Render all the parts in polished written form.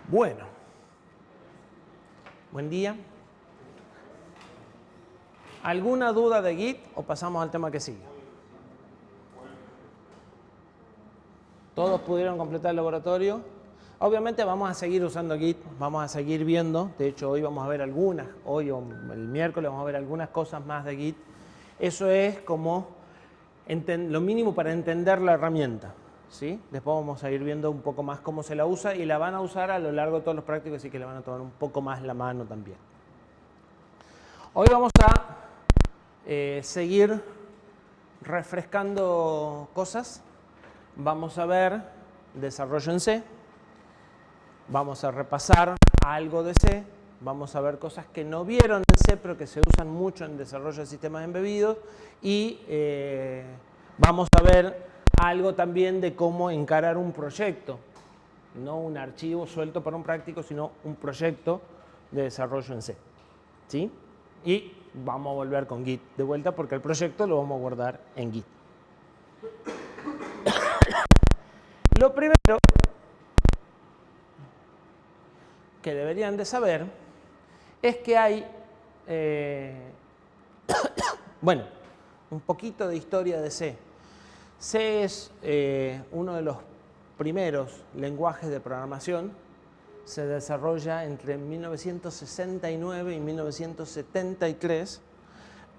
Bueno, buen día. ¿Alguna duda de Git o pasamos al tema que sigue? ¿Todos pudieron completar el laboratorio? Obviamente vamos a seguir usando Git, vamos a seguir viendo. De hecho, hoy vamos a ver algunas, hoy o el miércoles vamos a ver algunas cosas más de Git. Eso es como lo mínimo para entender la herramienta, ¿sí? Después vamos a ir viendo un poco más cómo se la usa y la van a usar a lo largo de todos los prácticos, así que le van a tomar un poco más la mano también. Hoy vamos a seguir refrescando cosas. Vamos a ver desarrollo en C, vamos a repasar algo de C, vamos a ver cosas que no vieron en C pero que se usan mucho en desarrollo de sistemas embebidos y vamos a ver algo también de cómo encarar un proyecto, no un archivo suelto para un práctico, sino un proyecto de desarrollo en C, ¿sí? Y vamos a volver con Git de vuelta porque el proyecto lo vamos a guardar en Git. Lo primero que deberían de saber es que hay, bueno, un poquito de historia de C. C es uno de los primeros lenguajes de programación. Se desarrolla entre 1969 y 1973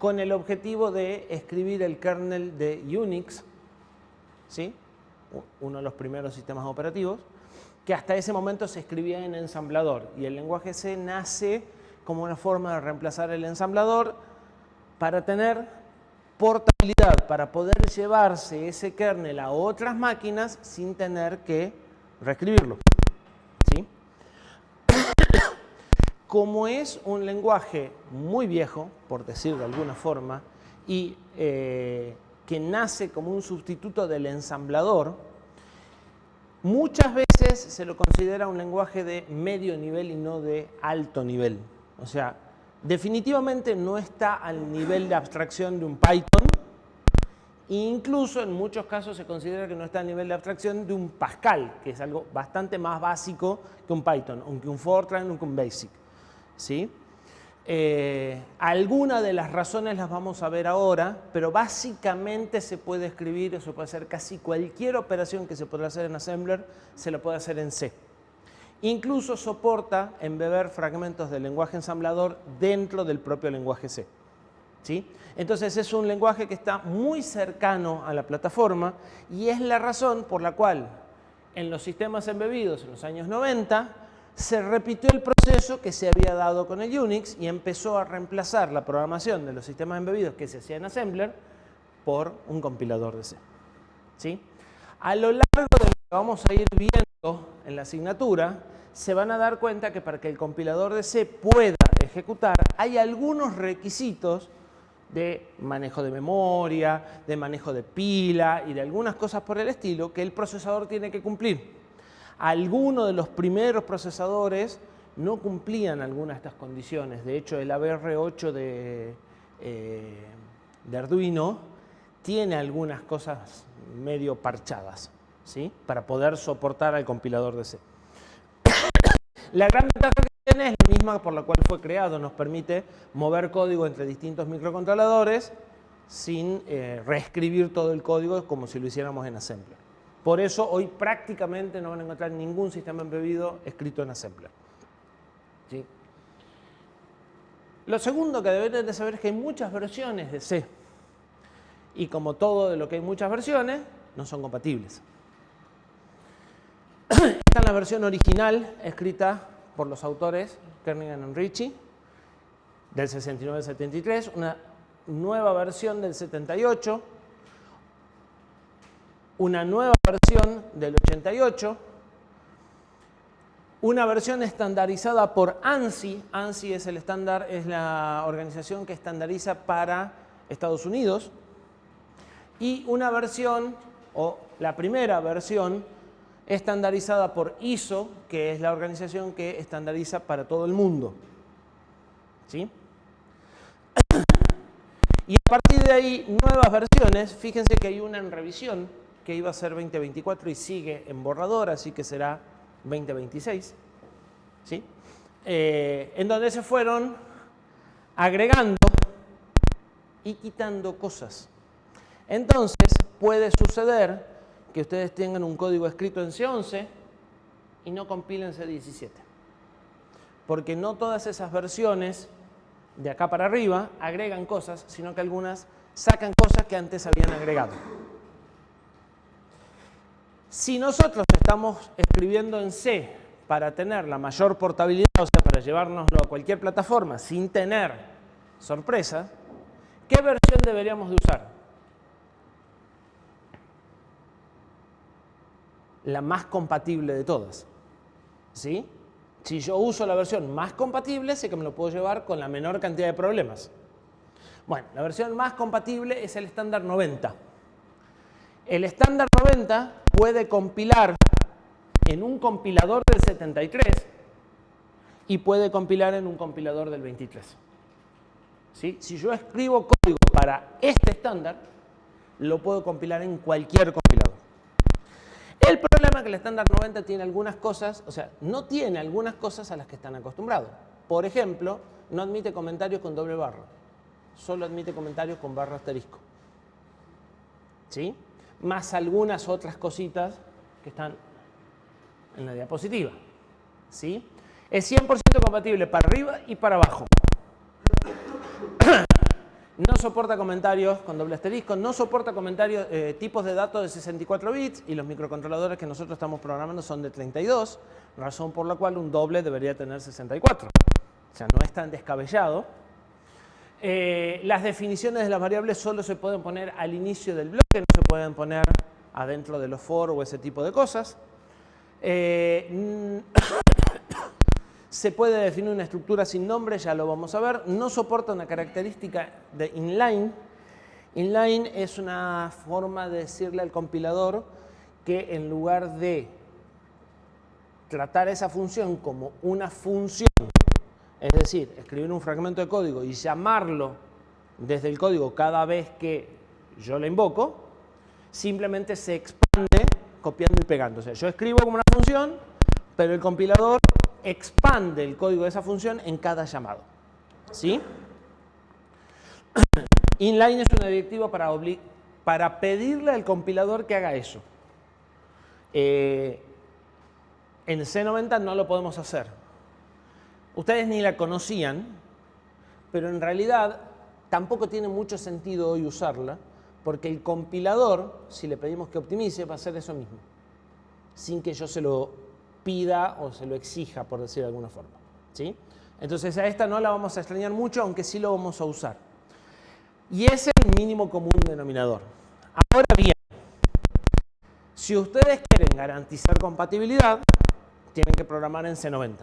con el objetivo de escribir el kernel de Unix, ¿sí? Uno de los primeros sistemas operativos, que hasta ese momento se escribía en ensamblador. Y el lenguaje C nace como una forma de reemplazar el ensamblador para tener portabilidad, para poder llevarse ese kernel a otras máquinas sin tener que reescribirlo, ¿sí? Como es un lenguaje muy viejo, por decirlo de alguna forma, y que nace como un sustituto del ensamblador, muchas veces se lo considera un lenguaje de medio nivel y no de alto nivel. O sea, definitivamente no está al nivel de abstracción de un Python, e incluso en muchos casos se considera que no está al nivel de abstracción de un Pascal, que es algo bastante más básico que un Python, aunque un Fortran o que un Basic, ¿sí? Algunas de las razones las vamos a ver ahora, pero básicamente se puede escribir, o se puede hacer casi cualquier operación que se podrá hacer en Assembler, se lo puede hacer en C. Incluso soporta embeber fragmentos del lenguaje ensamblador dentro del propio lenguaje C, ¿sí? Entonces es un lenguaje que está muy cercano a la plataforma y es la razón por la cual en los sistemas embebidos en los años 90 se repitió el proceso que se había dado con el Unix y empezó a reemplazar la programación de los sistemas embebidos que se hacía en Assembler por un compilador de C, ¿sí? A lo largo de lo que vamos a ir viendo en la asignatura, se van a dar cuenta que para que el compilador de C pueda ejecutar, hay algunos requisitos de manejo de memoria, de manejo de pila y de algunas cosas por el estilo que el procesador tiene que cumplir. Algunos de los primeros procesadores no cumplían algunas de estas condiciones. De hecho, el ABR8 de Arduino tiene algunas cosas medio parchadas, ¿sí? Para poder soportar al compilador de C. La gran ventaja que tiene es la misma por la cual fue creado. Nos permite mover código entre distintos microcontroladores sin reescribir todo el código como si lo hiciéramos en Assembler. Por eso hoy prácticamente no van a encontrar ningún sistema embebido escrito en Assembler, ¿sí? Lo segundo que deben de saber es que hay muchas versiones de C. Y como todo de lo que hay muchas versiones, no son compatibles. Esta es la versión original escrita por los autores Kernighan y Ritchie del 69-73, una nueva versión del 78, una nueva versión del 88, una versión estandarizada por ANSI. ANSI es el estándar, es la organización que estandariza para Estados Unidos, y una versión, o la primera versión, estandarizada por ISO, que es la organización que estandariza para todo el mundo, ¿sí? Y a partir de ahí, nuevas versiones. Fíjense que hay una en revisión que iba a ser 2024 y sigue en borrador, así que será 2026. ¿sí? En donde se fueron agregando y quitando cosas. Entonces, puede suceder que ustedes tengan un código escrito en C11 y no compilen C17. Porque no todas esas versiones de acá para arriba agregan cosas, sino que algunas sacan cosas que antes habían agregado. Si nosotros estamos escribiendo en C para tener la mayor portabilidad, o sea, para llevárnoslo a cualquier plataforma sin tener sorpresa, ¿qué versión deberíamos de usar? La más compatible de todas, ¿sí? Si yo uso la versión más compatible, sé que me lo puedo llevar con la menor cantidad de problemas. Bueno, la versión más compatible es el estándar 90. El estándar 90 puede compilar en un compilador del 73 y puede compilar en un compilador del 23. ¿Sí? Si yo escribo código para este estándar, lo puedo compilar en cualquier compilador. El problema es que el estándar 90 tiene algunas cosas, o sea, no tiene algunas cosas a las que están acostumbrados. Por ejemplo, no admite comentarios con doble barra, solo admite comentarios con barra asterisco. ¿Sí? Más algunas otras cositas que están en la diapositiva. ¿Sí? Es 100% compatible para arriba y para abajo. No soporta comentarios con doble asterisco, no soporta comentarios, tipos de datos de 64 bits y los microcontroladores que nosotros estamos programando son de 32, razón por la cual un doble debería tener 64. O sea, no es tan descabellado. Las definiciones de las variables solo se pueden poner al inicio del bloque, no se pueden poner adentro de los for o ese tipo de cosas. Se puede definir una estructura sin nombre, ya lo vamos a ver. No soporta una característica de inline. Inline es una forma de decirle al compilador que en lugar de tratar esa función como una función, es decir, escribir un fragmento de código y llamarlo desde el código cada vez que yo la invoco, simplemente se expande copiando y pegando. O sea, yo escribo como una función, pero el compilador expande el código de esa función en cada llamado. ¿Sí? Inline es una directiva para pedirle al compilador que haga eso. En C90 no lo podemos hacer. Ustedes ni la conocían, pero en realidad tampoco tiene mucho sentido hoy usarla, porque el compilador, si le pedimos que optimice, va a hacer eso mismo, sin que yo se lo pida o se lo exija, por decir de alguna forma. ¿Sí? Entonces a esta no la vamos a extrañar mucho, aunque sí lo vamos a usar. Y es el mínimo común denominador. Ahora bien, si ustedes quieren garantizar compatibilidad, tienen que programar en C90.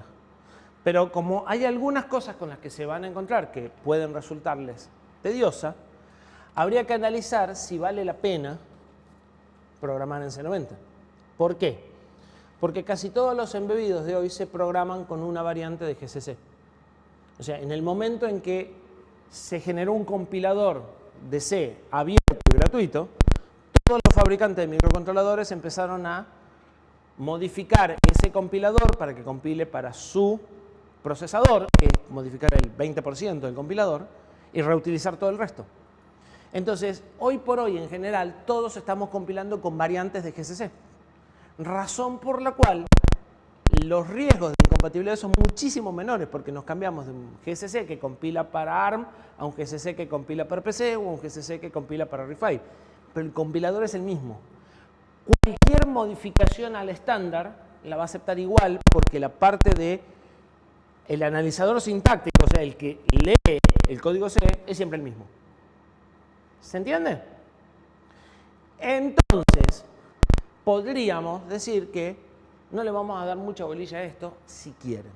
Pero como hay algunas cosas con las que se van a encontrar que pueden resultarles tediosas, habría que analizar si vale la pena programar en C90. ¿Por qué? Porque casi todos los embebidos de hoy se programan con una variante de GCC. O sea, en el momento en que se generó un compilador de C abierto y gratuito, todos los fabricantes de microcontroladores empezaron a modificar ese compilador para que compile para su procesador, que es modificar el 20% del compilador, y reutilizar todo el resto. Entonces, hoy por hoy, en general, todos estamos compilando con variantes de GCC. Razón por la cual los riesgos de incompatibilidad son muchísimo menores, porque nos cambiamos de un GCC que compila para ARM a un GCC que compila para PC o un GCC que compila para RISC-V. Pero el compilador es el mismo. Cualquier modificación al estándar la va a aceptar igual, porque la parte del analizador sintáctico, o sea, el que lee el código C, es siempre el mismo. ¿Se entiende? Entonces, podríamos decir que no le vamos a dar mucha bolilla a esto si quieren.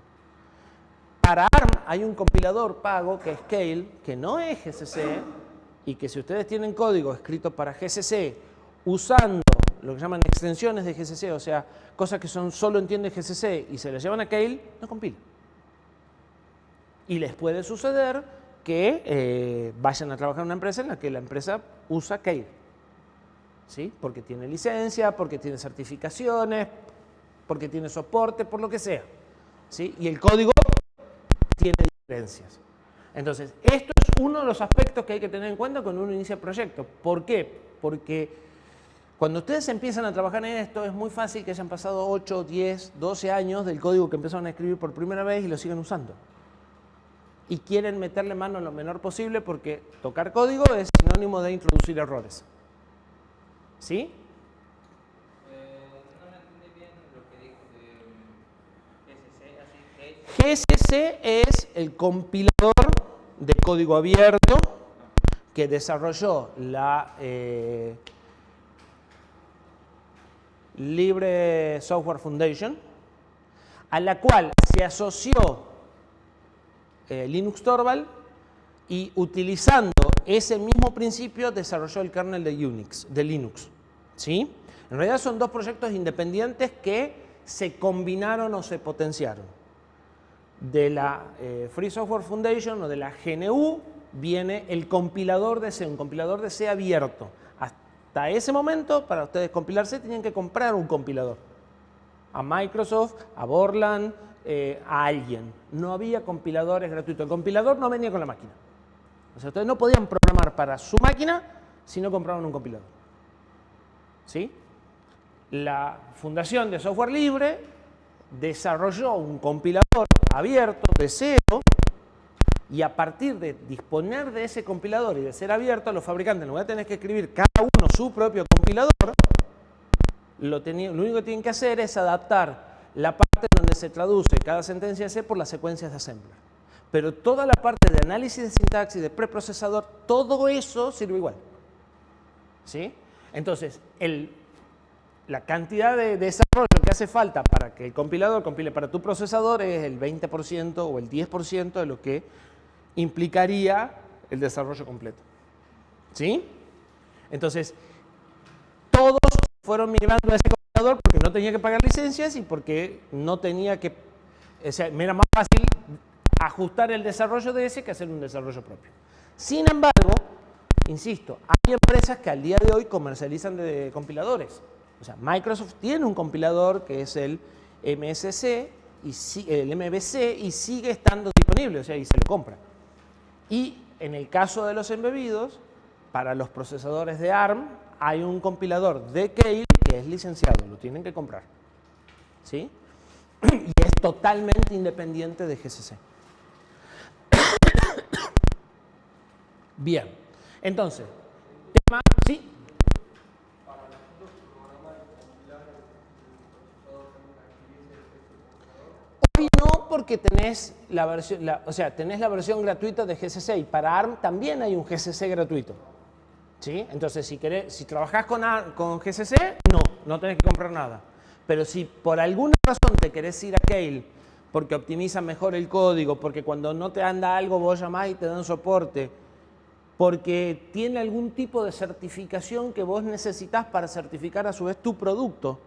Para ARM hay un compilador pago que es Scale, que no es GCC, y que si ustedes tienen código escrito para GCC usando lo que llaman extensiones de GCC, o sea, cosas que solo entiende GCC y se las llevan a Scale, no compila. Y les puede suceder que vayan a trabajar en una empresa en la que la empresa usa Scale. ¿Sí? Porque tiene licencia, porque tiene certificaciones, porque tiene soporte, por lo que sea. ¿sí? Y el código tiene diferencias. Entonces, esto es uno de los aspectos que hay que tener en cuenta cuando uno inicia el proyecto. ¿Por qué? Porque cuando ustedes empiezan a trabajar en esto, es muy fácil que hayan pasado 8, 10, 12 años del código que empezaron a escribir por primera vez y lo sigan usando. Y quieren meterle mano lo menor posible porque tocar código es sinónimo de introducir errores. ¿Sí? No me entendí bien lo que dijo de GSC, así GSC es el compilador de código abierto que desarrolló la Libre Software Foundation, a la cual se asoció Linux Torvald y utilizando ese mismo principio desarrolló el kernel de Linux. ¿Sí? En realidad son dos proyectos independientes que se combinaron o se potenciaron. De la Free Software Foundation o de la GNU viene el compilador de C, un compilador de C abierto. Hasta ese momento, para ustedes compilar C, tenían que comprar un compilador. A Microsoft, a Borland, a alguien. No había compiladores gratuitos. El compilador no venía con la máquina. O sea, ustedes no podían programar para su máquina si no compraban un compilador. ¿Sí? La Fundación de Software Libre desarrolló un compilador abierto de cero y a partir de disponer de ese compilador y de ser abierto, los fabricantes, en lugar de tener que escribir cada uno su propio compilador, lo único que tienen que hacer es adaptar la parte donde se traduce cada sentencia de C por las secuencias de assembler. Pero toda la parte de análisis de sintaxis, de preprocesador, todo eso sirve igual. ¿Sí? Entonces, la cantidad de desarrollo que hace falta para que el compilador compile para tu procesador es el 20% o el 10% de lo que implicaría el desarrollo completo. ¿Sí? Entonces, todos fueron migrando a ese computador porque no tenía que pagar licencias y porque no tenía que, o sea, me era más fácil ajustar el desarrollo de ese que hacer un desarrollo propio. Sin embargo, insisto, hay empresas que al día de hoy comercializan de compiladores. O sea, Microsoft tiene un compilador que es el MSC, el MVC, y sigue estando disponible, o sea, y se lo compra. Y en el caso de los embebidos, para los procesadores de ARM, hay un compilador de Keil que es licenciado, lo tienen que comprar. ¿Sí? Y es totalmente independiente de GCC. Bien, entonces, tema, ¿sí? Hoy no, porque tenés la versión, tenés la versión gratuita de GCC y para ARM también hay un GCC gratuito. ¿Sí? Entonces, si trabajás con GCC, no tenés que comprar nada. Pero si por alguna razón te querés ir a Keil porque optimiza mejor el código, porque cuando no te anda algo vos llamás y te dan soporte, porque tiene algún tipo de certificación que vos necesitas para certificar a su vez tu producto,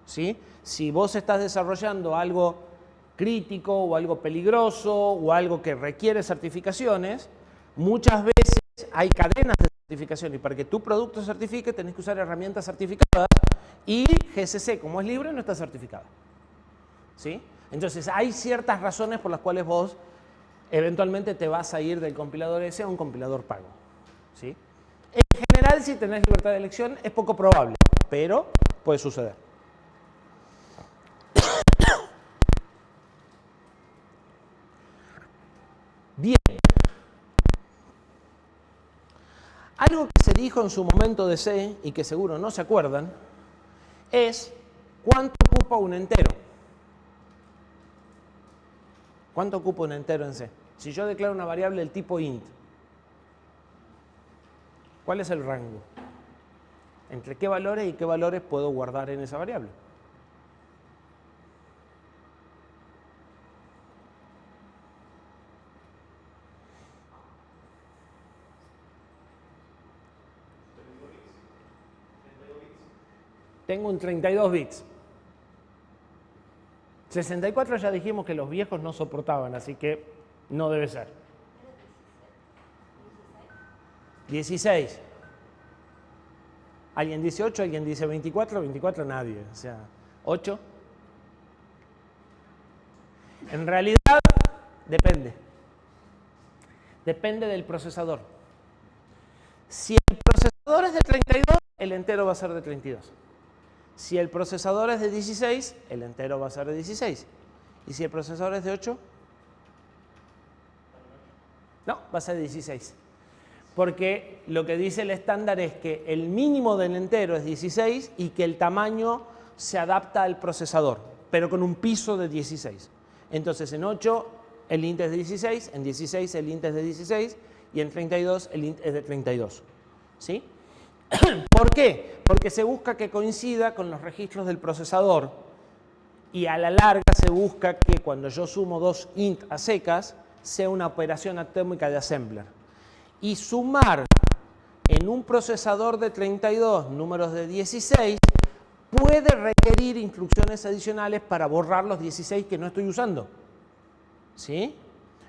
¿sí? Si vos estás desarrollando algo crítico o algo peligroso o algo que requiere certificaciones, muchas veces hay cadenas de certificación y para que tu producto se certifique tenés que usar herramientas certificadas y GCC, como es libre, no está certificada. ¿Sí? Entonces hay ciertas razones por las cuales vos eventualmente te vas a ir del compilador ese a un compilador pago. ¿Sí? En general, si tenés libertad de elección, es poco probable, pero puede suceder. Bien. Algo que se dijo en su momento de C, y que seguro no se acuerdan, es cuánto ocupa un entero. ¿Cuánto ocupa un entero en C? Si yo declaro una variable del tipo int, ¿cuál es el rango? ¿Entre qué valores y qué valores puedo guardar en esa variable? Tengo un 32 bits. 64 ya dijimos que los viejos no soportaban, así que no debe ser. 16. ¿Alguien dice 8? ¿Alguien dice 24? 24 nadie. O sea, 8. En realidad, depende. Depende del procesador. Si el procesador es de 32, el entero va a ser de 32. Si el procesador es de 16, el entero va a ser de 16. ¿Y si el procesador es de 8? No, va a ser de 16. Porque lo que dice el estándar es que el mínimo del entero es 16 y que el tamaño se adapta al procesador, pero con un piso de 16. Entonces en 8 el int es de 16, en 16 el int es de 16 y en 32 el int es de 32. ¿Sí? ¿Por qué? Porque se busca que coincida con los registros del procesador y a la larga se busca que cuando yo sumo dos int a secas sea una operación atómica de assembler. Y sumar en un procesador de 32 números de 16 puede requerir instrucciones adicionales para borrar los 16 que no estoy usando. ¿Sí?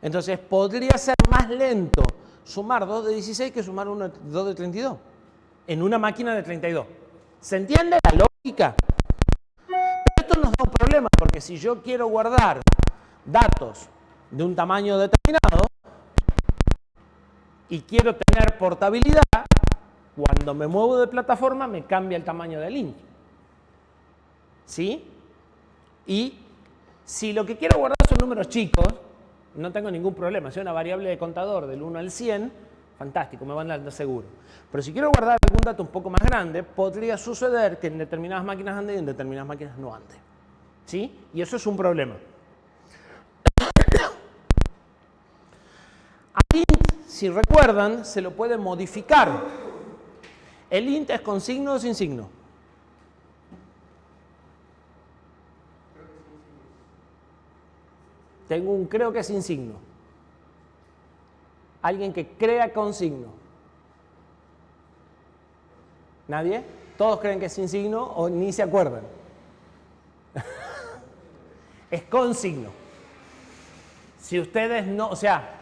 Entonces podría ser más lento sumar 2 de 16 que sumar 2 de 32 en una máquina de 32. ¿Se entiende la lógica? Pero esto nos da un problema porque si yo quiero guardar datos de un tamaño determinado y quiero tener portabilidad, cuando me muevo de plataforma me cambia el tamaño del int. ¿Sí? Y si lo que quiero guardar son números chicos, no tengo ningún problema. Si es una variable de contador del 1 al 100, fantástico, me van a dar seguro. Pero si quiero guardar algún dato un poco más grande, podría suceder que en determinadas máquinas ande y en determinadas máquinas no ande. ¿Sí? Y eso es un problema. Al int, si recuerdan, se lo puede modificar. ¿El int es con signo o sin signo? Tengo un creo que sin signo. Alguien que crea con signo. ¿Nadie? ¿Todos creen que es sin signo o ni se acuerdan? Es con signo. Si ustedes no, o sea,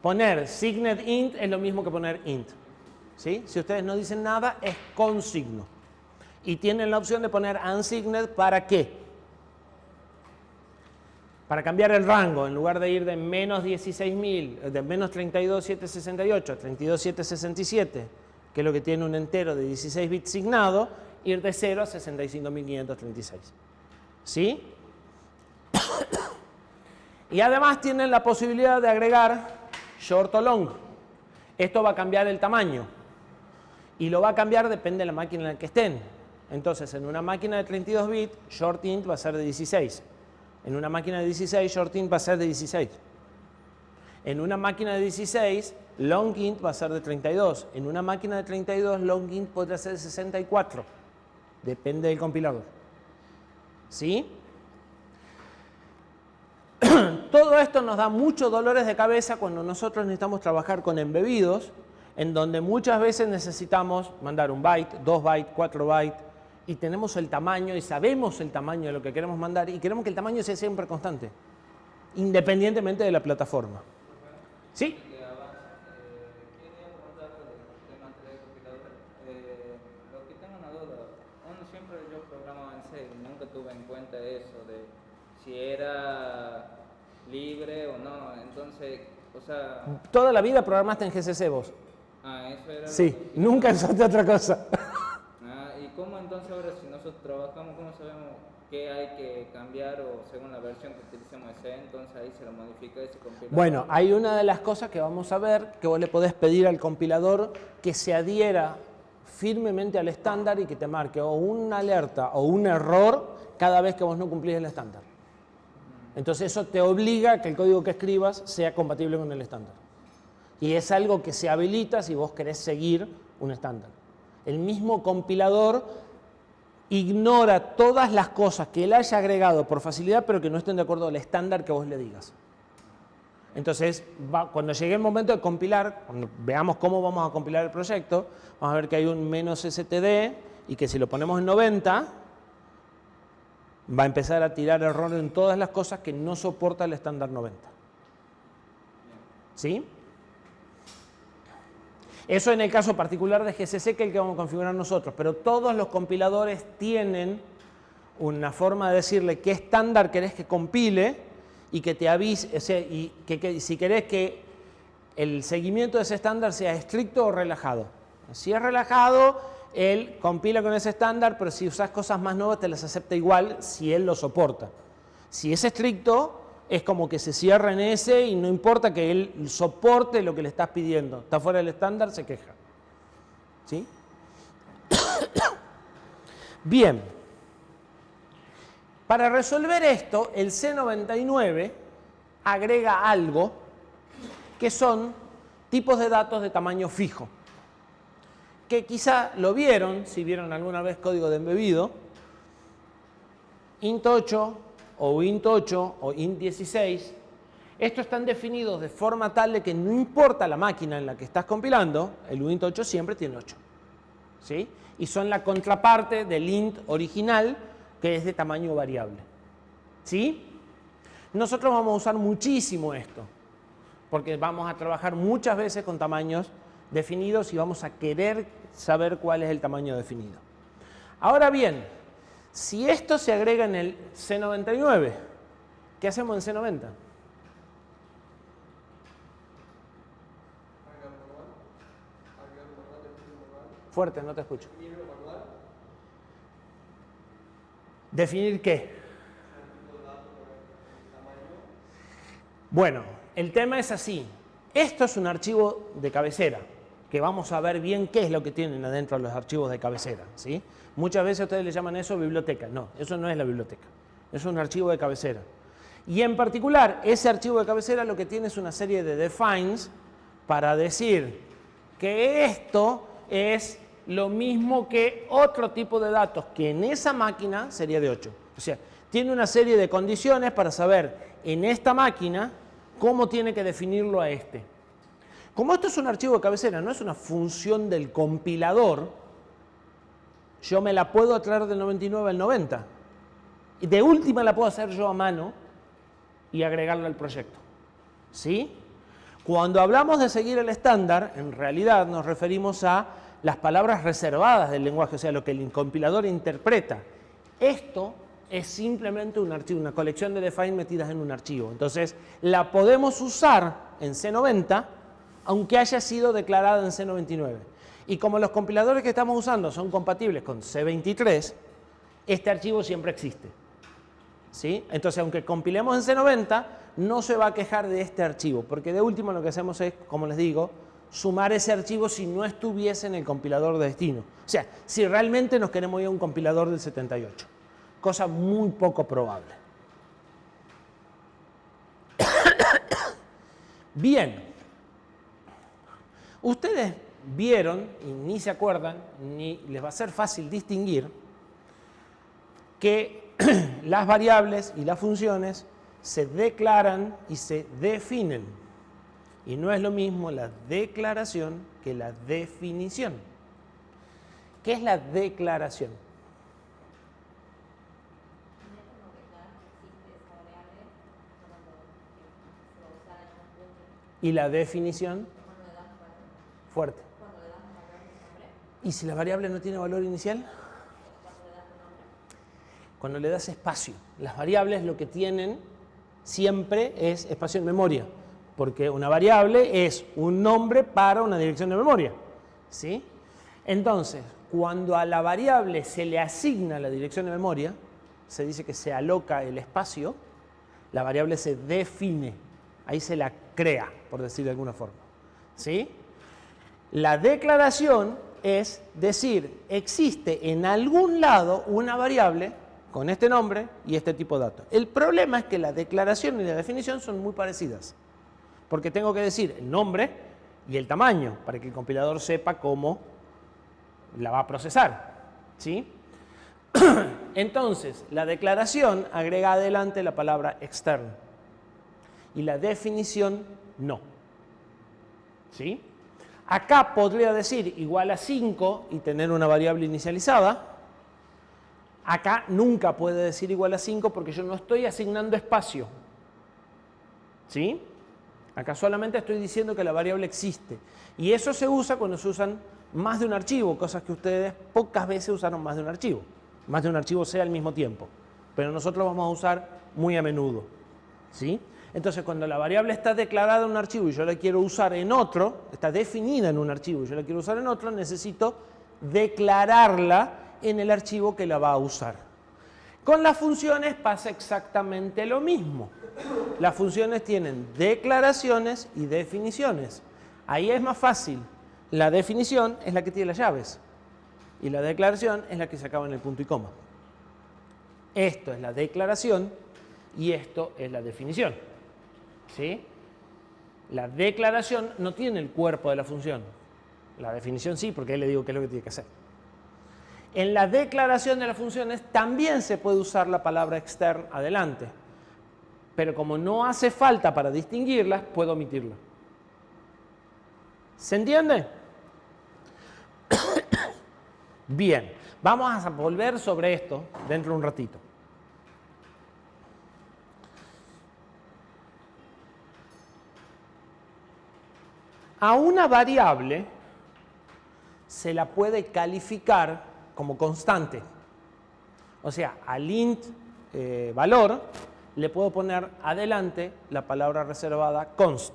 poner signed int es lo mismo que poner int. ¿Sí? Si ustedes no dicen nada, es con signo. Y tienen la opción de poner unsigned, ¿para qué? Para cambiar el rango, en lugar de ir de menos 16.000, de menos 32.768 a 32.767, que es lo que tiene un entero de 16 bits signado, ir de 0 a 65.536. ¿Sí? Y además tienen la posibilidad de agregar short o long. Esto va a cambiar el tamaño. Y lo va a cambiar depende de la máquina en la que estén. Entonces, en una máquina de 32 bits, short int va a ser de 16. En una máquina de 16, short int va a ser de 16. En una máquina de 16, long int va a ser de 32. En una máquina de 32, long int podría ser de 64. Depende del compilador. ¿Sí? Todo esto nos da muchos dolores de cabeza cuando nosotros necesitamos trabajar con embebidos, en donde muchas veces necesitamos mandar un byte, 2 bytes, 4 bytes, y tenemos el tamaño y sabemos el tamaño de lo que queremos mandar y queremos que el tamaño sea siempre constante, independientemente de la plataforma. ¿Sí? Quería preguntar del tema de compiladores. Lo que tengo una duda, uno siempre yo programaba en C, nunca tuve en cuenta eso de si era libre o no, entonces, o sea... Toda la vida programaste en GCC vos. Ah, eso era... Sí, nunca usaste otra cosa. ¿Y cómo entonces ahora si nosotros trabajamos, cómo sabemos qué hay que cambiar o según la versión que utilicemos de C, entonces ahí se lo modifica ese compilador? Bueno, hay una de las cosas que vamos a ver, que vos le podés pedir al compilador que se adhiera firmemente al estándar y que te marque o una alerta o un error cada vez que vos no cumplís el estándar. Entonces eso te obliga a que el código que escribas sea compatible con el estándar. Y es algo que se habilita si vos querés seguir un estándar. El mismo compilador ignora todas las cosas que él haya agregado por facilidad, pero que no estén de acuerdo al estándar que vos le digas. Entonces, cuando llegue el momento de compilar, cuando veamos cómo vamos a compilar el proyecto, vamos a ver que hay un -std y que si lo ponemos en 90, va a empezar a tirar error en todas las cosas que no soporta el estándar 90. ¿Sí? Eso en el caso particular de GCC, que es el que vamos a configurar nosotros, pero todos los compiladores tienen una forma de decirle qué estándar querés que compile y que te avise, o sea, y que si querés que el seguimiento de ese estándar sea estricto o relajado. Si es relajado, él compila con ese estándar, pero si usas cosas más nuevas te las acepta igual si él lo soporta. Si es estricto, es como que se cierra en ese y no importa que él soporte lo que le estás pidiendo. Está fuera del estándar, se queja. ¿Sí? Bien. Para resolver esto, el C99 agrega algo que son tipos de datos de tamaño fijo, que quizá lo vieron, si vieron alguna vez código de embebido, int8 o int8 o int16, estos están definidos de forma tal de que no importa la máquina en la que estás compilando, el int8 siempre tiene 8. ¿Sí? Y son la contraparte del int original, que es de tamaño variable. ¿Sí? Nosotros vamos a usar muchísimo esto, porque vamos a trabajar muchas veces con tamaños definidos y vamos a querer saber cuál es el tamaño definido. Ahora bien, si esto se agrega en el C99, ¿qué hacemos en C90? Fuerte, no te escucho. ¿Definir qué? Bueno, el tema es así. Esto es un archivo de cabecera, que vamos a ver bien qué es lo que tienen adentro de los archivos de cabecera, ¿sí? Muchas veces ustedes le llaman eso biblioteca. No, eso no es la biblioteca. Es un archivo de cabecera. Y en particular, ese archivo de cabecera lo que tiene es una serie de defines para decir que esto es lo mismo que otro tipo de datos que en esa máquina sería de 8. O sea, tiene una serie de condiciones para saber en esta máquina cómo tiene que definirlo a este. Como esto es un archivo de cabecera, no es una función del compilador, yo me la puedo traer del 99 al 90. Y de última la puedo hacer yo a mano y agregarlo al proyecto. ¿Sí? Cuando hablamos de seguir el estándar, en realidad nos referimos a las palabras reservadas del lenguaje, o sea, lo que el compilador interpreta. Esto es simplemente un archivo, una colección de define metidas en un archivo. Entonces, la podemos usar en C90, aunque haya sido declarada en C99. Y como los compiladores que estamos usando son compatibles con C23, este archivo siempre existe. ¿Sí? Entonces, aunque compilemos en C90, no se va a quejar de este archivo, porque de último lo que hacemos es, como les digo, sumar ese archivo si no estuviese en el compilador de destino. O sea, si realmente nos queremos ir a un compilador del 78. Cosa muy poco probable. Bien. Ustedes vieron, y ni se acuerdan, ni les va a ser fácil distinguir, que las variables y las funciones se declaran y se definen. Y no es lo mismo la declaración que la definición. ¿Qué es la declaración? ¿Y la definición? Fuerte. ¿Y si la variable no tiene valor inicial? Cuando le das espacio. Las variables lo que tienen siempre es espacio en memoria, porque una variable es un nombre para una dirección de memoria. ¿Sí? Entonces, cuando a la variable se le asigna la dirección de memoria, se dice que se aloca el espacio, la variable se define, ahí se la crea, por decir de alguna forma. ¿Sí? La declaración es decir, existe en algún lado una variable con este nombre y este tipo de datos. El problema es que la declaración y la definición son muy parecidas, porque tengo que decir el nombre y el tamaño para que el compilador sepa cómo la va a procesar. ¿Sí? Entonces, la declaración agrega adelante la palabra extern y la definición no. ¿Sí? Acá podría decir igual a 5 y tener una variable inicializada. Acá nunca puede decir igual a 5 porque yo no estoy asignando espacio. ¿Sí? Acá solamente estoy diciendo que la variable existe. Y eso se usa cuando se usan más de un archivo, cosas que ustedes pocas veces usaron más de un archivo. Más de un archivo sea al mismo tiempo. Pero nosotros lo vamos a usar muy a menudo. ¿Sí? Entonces, cuando la variable está declarada en un archivo y yo la quiero usar en otro, está definida en un archivo y yo la quiero usar en otro, necesito declararla en el archivo que la va a usar. Con las funciones pasa exactamente lo mismo. Las funciones tienen declaraciones y definiciones. Ahí es más fácil. La definición es la que tiene las llaves y la declaración es la que se acaba en el punto y coma. Esto es la declaración y esto es la definición. ¿Sí? La declaración no tiene el cuerpo de la función. La definición sí, porque ahí le digo qué es lo que tiene que hacer. En la declaración de las funciones también se puede usar la palabra extern adelante, pero como no hace falta para distinguirlas, puedo omitirla. ¿Se entiende? Bien, vamos a volver sobre esto dentro de un ratito. A una variable se la puede calificar como constante. O sea, al int valor le puedo poner adelante la palabra reservada const.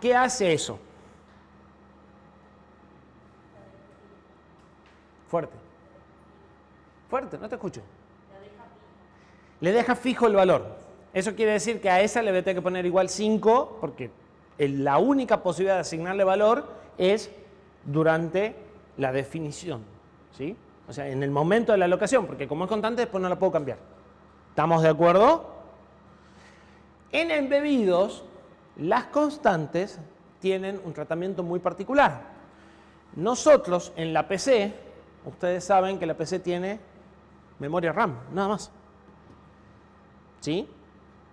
¿Qué hace eso? Fuerte. Fuerte, no te escucho. Le deja fijo el valor. Eso quiere decir que a esa le voy a tener que poner igual 5, porque la única posibilidad de asignarle valor es durante la definición. ¿Sí? O sea, en el momento de la alocación, porque como es constante, después no la puedo cambiar. ¿Estamos de acuerdo? En embebidos, las constantes tienen un tratamiento muy particular. Nosotros en la PC, ustedes saben que la PC tiene memoria RAM, nada más. ¿Sí?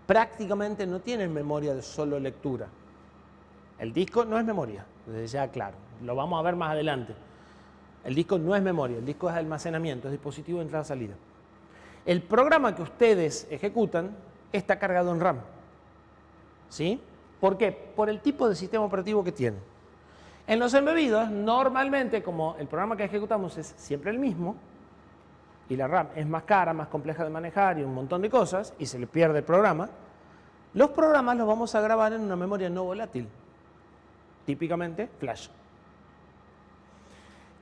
Prácticamente no tienen memoria de solo lectura. El disco no es memoria, desde ya claro, lo vamos a ver más adelante. El disco no es memoria, el disco es almacenamiento, es dispositivo de entrada-salida. El programa que ustedes ejecutan está cargado en RAM. ¿Sí? ¿Por qué? Por el tipo de sistema operativo que tiene. En los embebidos, normalmente, como el programa que ejecutamos es siempre el mismo, y la RAM es más cara, más compleja de manejar y un montón de cosas, y se le pierde el programa, los programas los vamos a grabar en una memoria no volátil, típicamente flash.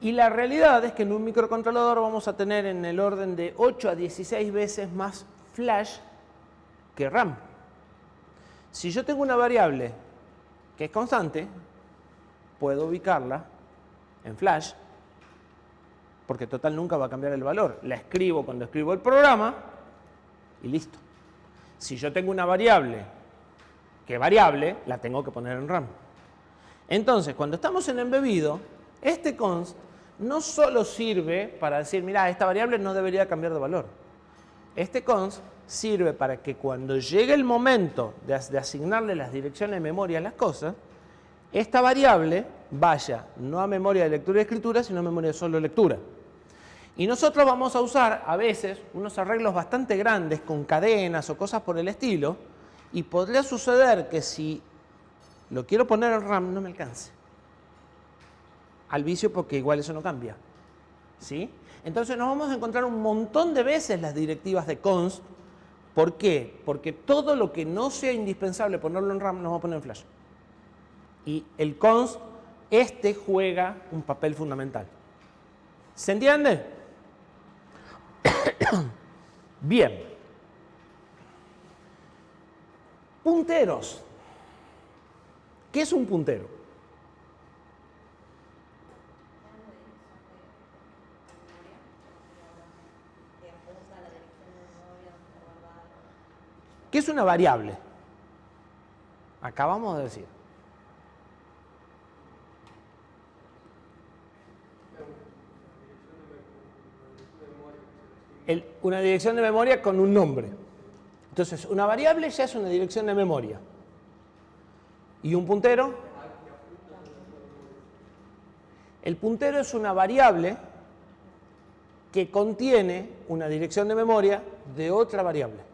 Y la realidad es que en un microcontrolador vamos a tener en el orden de 8 a 16 veces más flash que RAM. Si yo tengo una variable que es constante, puedo ubicarla en flash, porque total nunca va a cambiar el valor. La escribo cuando escribo el programa y listo. Si yo tengo una variable que variable, la tengo que poner en RAM. Entonces, cuando estamos en embebido, este const no solo sirve para decir, mira, esta variable no debería cambiar de valor. Este const sirve para que cuando llegue el momento de asignarle las direcciones de memoria a las cosas, esta variable vaya no a memoria de lectura y escritura, sino a memoria de solo lectura. Y nosotros vamos a usar a veces unos arreglos bastante grandes con cadenas o cosas por el estilo, y podría suceder que si lo quiero poner en RAM no me alcance al vicio, porque igual eso no cambia. ¿Sí? Entonces nos vamos a encontrar un montón de veces las directivas de const. ¿Por qué? Porque todo lo que no sea indispensable ponerlo en RAM nos va a poner en flash. Y el const, juega un papel fundamental. ¿Se entiende? Bien. Punteros. ¿Qué es un puntero? ¿Qué es una variable? Acabamos de decir. Una dirección de memoria con un nombre. Entonces, una variable ya es una dirección de memoria. ¿Y un puntero? El puntero es una variable que contiene una dirección de memoria de otra variable.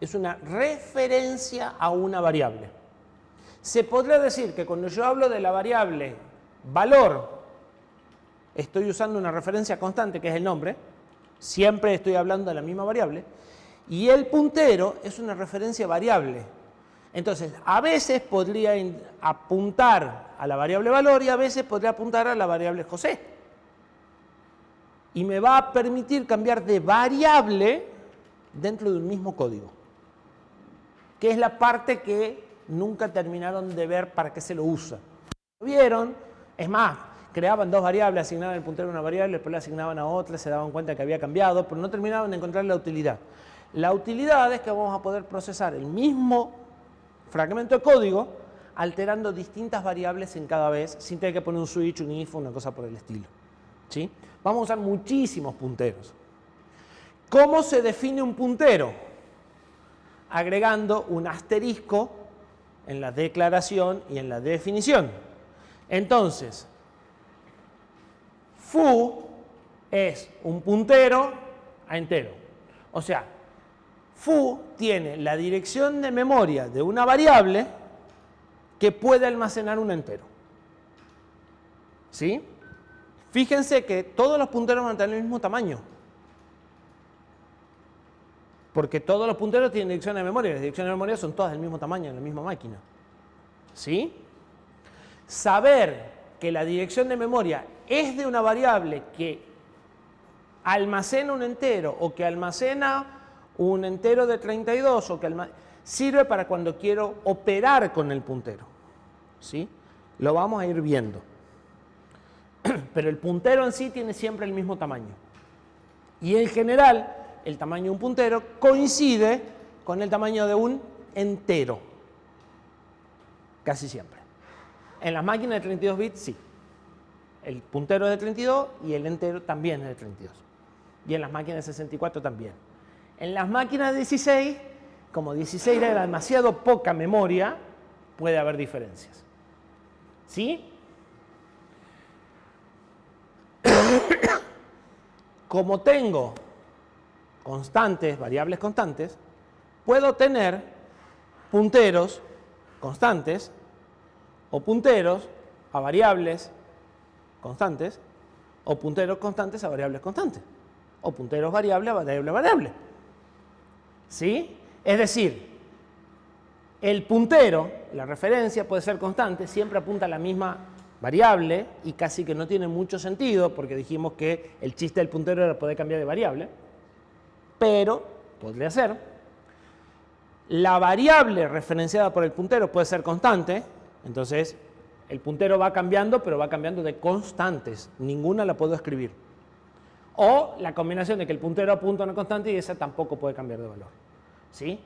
Es una referencia a una variable. Se podría decir que cuando yo hablo de la variable valor, estoy usando una referencia constante que es el nombre, siempre estoy hablando de la misma variable, Y el puntero es una referencia variable. Entonces, a veces podría apuntar a la variable valor y a veces podría apuntar a la variable José. Y me va a permitir cambiar de variable dentro de un mismo código. Que es la parte que nunca terminaron de ver para qué se lo usa. ¿Lo vieron? Es más, creaban dos variables, asignaban el puntero a una variable, después le asignaban a otra, se daban cuenta que había cambiado, pero no terminaban de encontrar la utilidad. La utilidad es que vamos a poder procesar el mismo fragmento de código alterando distintas variables en cada vez sin tener que poner un switch, un if, una cosa por el estilo. ¿Sí? Vamos a usar muchísimos punteros. ¿Cómo se define un puntero? Agregando un asterisco en la declaración y en la definición. Entonces, foo es un puntero a entero. O sea, foo tiene la dirección de memoria de una variable que puede almacenar un entero. ¿Sí? Fíjense que todos los punteros van a tener el mismo tamaño. Porque todos los punteros tienen dirección de memoria. Las direcciones de memoria son todas del mismo tamaño en la misma máquina. ¿Sí? Saber que la dirección de memoria es de una variable que almacena un entero o que almacena un entero de 32 o que sirve para cuando quiero operar con el puntero. ¿Sí? Lo vamos a ir viendo. Pero el puntero en sí tiene siempre el mismo tamaño. Y en general, el tamaño de un puntero coincide con el tamaño de un entero. Casi siempre. En las máquinas de 32 bits, sí. El puntero es de 32 y el entero también es de 32. Y en las máquinas de 64 también. En las máquinas de 16, como 16 era demasiado poca memoria, puede haber diferencias. ¿Sí? Como tengo constantes, variables constantes, puedo tener punteros constantes o punteros a variables constantes o punteros constantes a variables constantes o punteros variable a variable variable. ¿Sí? Es decir, el puntero, la referencia puede ser constante, siempre apunta a la misma variable y casi que no tiene mucho sentido porque dijimos que el chiste del puntero era poder cambiar de variable, pero podría ser. La variable referenciada por el puntero puede ser constante, entonces el puntero va cambiando, pero va cambiando de constantes, ninguna la puedo escribir. O la combinación de que el puntero apunta a una constante y esa tampoco puede cambiar de valor. ¿Sí?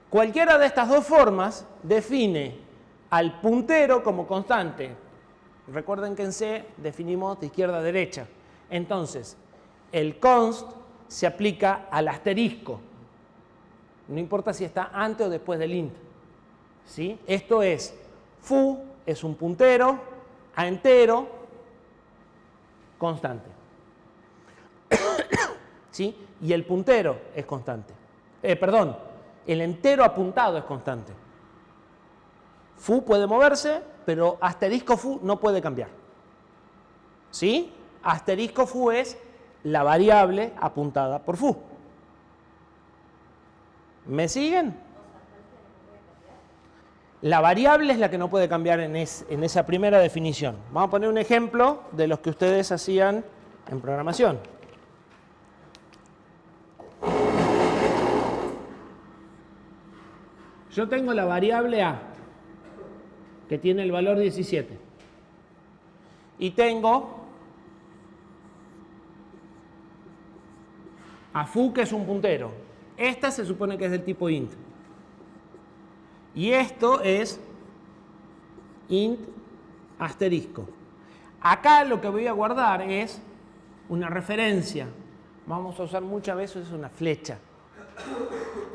Cualquiera de estas dos formas define al puntero como constante. Recuerden que en C definimos de izquierda a derecha. Entonces, el const se aplica al asterisco. No importa si está antes o después del int. ¿Sí? Esto es, foo es un puntero a entero constante. ¿Sí? Y el puntero es constante. El entero apuntado es constante. Foo puede moverse, pero asterisco foo no puede cambiar. ¿Sí? Asterisco foo es la variable apuntada por foo. ¿Me siguen? La variable es la que no puede cambiar en esa primera definición. Vamos a poner un ejemplo de los que ustedes hacían en programación. Yo tengo la variable A, que tiene el valor 17. Y tengo a foo, que es un puntero. Esta se supone que es del tipo int. Y esto es int asterisco. Acá lo que voy a guardar es una referencia. Vamos a usar muchas veces una flecha.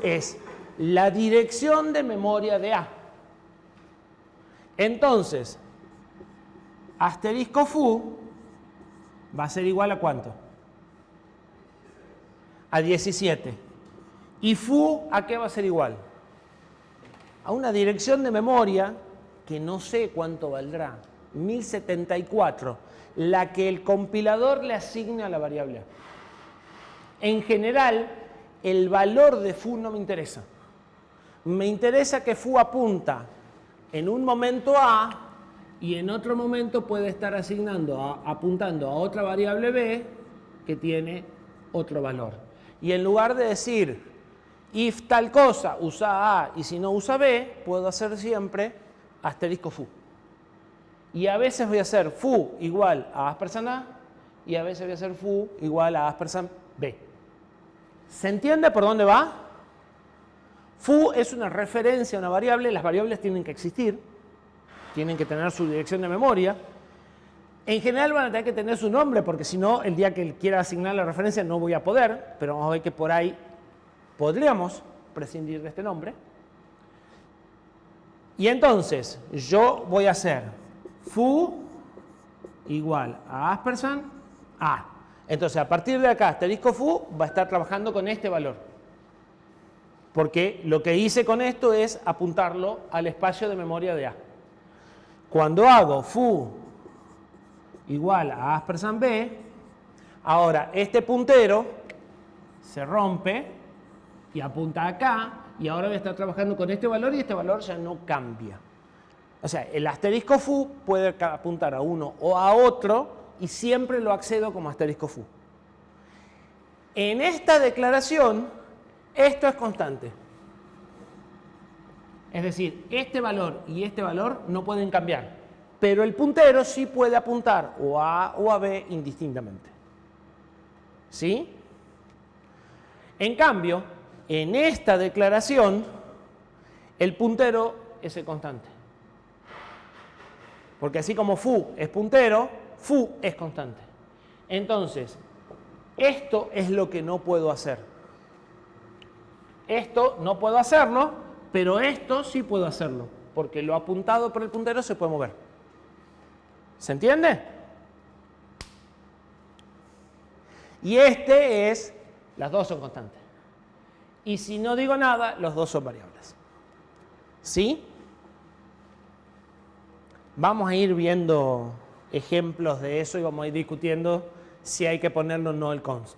Es la dirección de memoria de A. Entonces, asterisco foo va a ser igual a ¿cuánto? A 17. ¿Y foo a qué va a ser igual? A una dirección de memoria que no sé cuánto valdrá, 1074, la que el compilador le asigne a la variable A. En general, el valor de foo no me interesa. Me interesa que foo apunta en un momento a y en otro momento puede estar apuntando a otra variable b que tiene otro valor. Y en lugar de decir if tal cosa usa a y si no usa b, puedo hacer siempre asterisco foo. Y a veces voy a hacer foo igual a aspersan a y a veces voy a hacer foo igual a aspersan b. ¿Se entiende por dónde va? Foo es una referencia a una variable, las variables tienen que existir, tienen que tener su dirección de memoria. En general van a tener que tener su nombre, porque si no, el día que quiera asignar la referencia no voy a poder, pero vamos a ver que por ahí podríamos prescindir de este nombre. Y entonces, yo voy a hacer foo igual a aspersan a. Entonces, a partir de acá, asterisco foo va a estar trabajando con este valor. Porque lo que hice con esto es apuntarlo al espacio de memoria de A. Cuando hago foo igual a aspersan b, ahora este puntero se rompe y apunta acá, y ahora voy a estar trabajando con este valor y este valor ya no cambia. O sea, el asterisco foo puede apuntar a uno o a otro y siempre lo accedo como asterisco foo. En esta declaración, esto es constante. Es decir, este valor y este valor no pueden cambiar, pero el puntero sí puede apuntar o a A o a B indistintamente. ¿Sí? En cambio, en esta declaración, el puntero es el constante. Porque así como foo es puntero, foo es constante. Entonces, esto es lo que no puedo hacer. Esto no puedo hacerlo, pero esto sí puedo hacerlo, porque lo apuntado por el puntero se puede mover. ¿Se entiende? Y las dos son constantes. Y si no digo nada, los dos son variables. ¿Sí? Vamos a ir viendo ejemplos de eso y vamos a ir discutiendo si hay que ponerlo o no el const.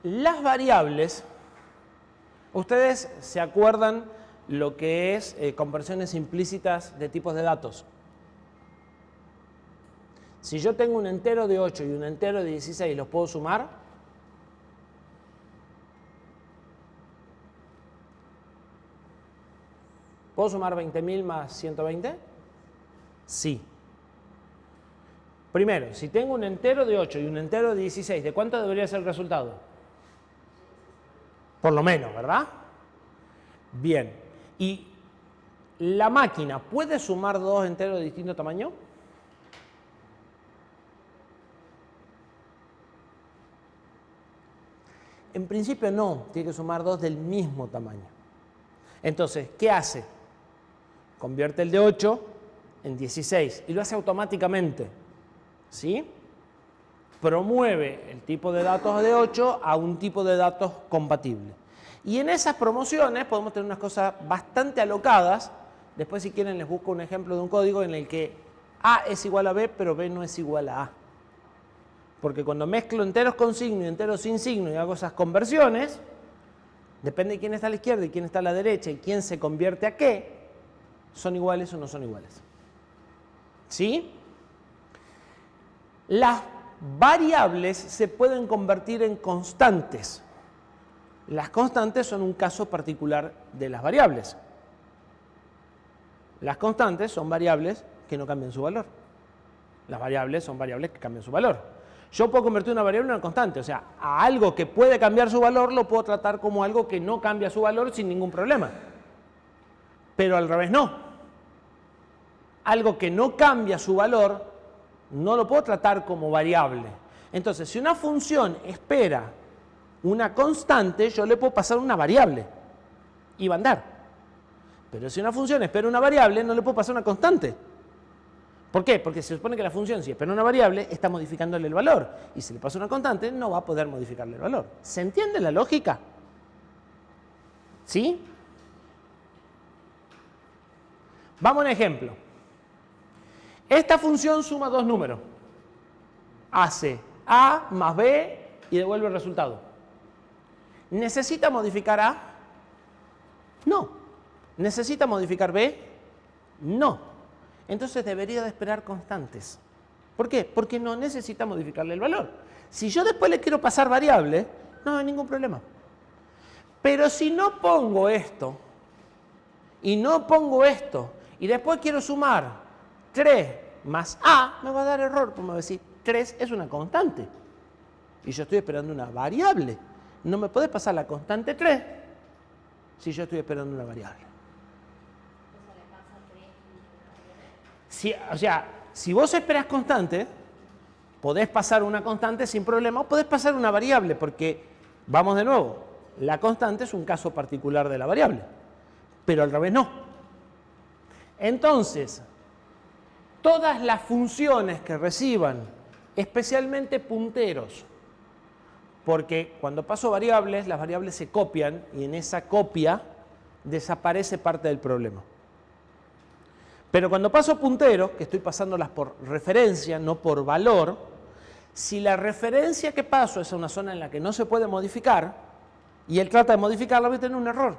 Las variables, ustedes se acuerdan lo que es conversiones implícitas de tipos de datos. Si yo tengo un entero de 8 y un entero de 16, ¿los puedo sumar? ¿Puedo sumar 20.000 más 120? Sí. Primero, si tengo un entero de 8 y un entero de 16, ¿de cuánto debería ser el resultado? Por lo menos, ¿verdad? Bien. ¿Y la máquina puede sumar dos enteros de distinto tamaño? En principio no, tiene que sumar dos del mismo tamaño. Entonces, ¿qué hace? Convierte el de 8 en 16 y lo hace automáticamente. ¿Sí? Promueve el tipo de datos de 8 a un tipo de datos compatible. Y en esas promociones podemos tener unas cosas bastante alocadas. Después, si quieren, les busco un ejemplo de un código en el que A es igual a B, pero B no es igual a A. Porque cuando mezclo enteros con signo y enteros sin signo y hago esas conversiones, depende de quién está a la izquierda y quién está a la derecha y quién se convierte a qué, son iguales o no son iguales. ¿Sí? Las variables se pueden convertir en constantes. Las constantes son un caso particular de las variables. Las constantes son variables que no cambian su valor. Las variables son variables que cambian su valor. Yo puedo convertir una variable en una constante, o sea, a algo que puede cambiar su valor lo puedo tratar como algo que no cambia su valor sin ningún problema. Pero al revés no. Algo que no cambia su valor no lo puedo tratar como variable. Entonces, si una función espera una constante, yo le puedo pasar una variable y va a andar. Pero si una función espera una variable, no le puedo pasar una constante. ¿Por qué? Porque se supone que la función, si espera una variable, está modificándole el valor. Y si le pasa una constante, no va a poder modificarle el valor. ¿Se entiende la lógica? ¿Sí? Vamos a un ejemplo. Esta función suma dos números. Hace A más B y devuelve el resultado. ¿Necesita modificar A? No. ¿Necesita modificar B? No. Entonces debería de esperar constantes. ¿Por qué? Porque no necesita modificarle el valor. Si yo después le quiero pasar variable, no hay ningún problema. Pero si no pongo esto, y no pongo esto, y después quiero sumar 3 más A, me va a dar error, porque me va a decir 3 es una constante. Y yo estoy esperando una variable. No me puede pasar la constante 3 si yo estoy esperando una variable. O sea, si vos esperás constante, podés pasar una constante sin problema o podés pasar una variable, porque, vamos de nuevo, la constante es un caso particular de la variable, pero al revés no. Entonces, todas las funciones que reciban, especialmente punteros, porque cuando paso variables, las variables se copian y en esa copia desaparece parte del problema. Pero cuando paso punteros, que estoy pasándolas por referencia, no por valor, si la referencia que paso es a una zona en la que no se puede modificar, y él trata de modificarla, voy a tener un error.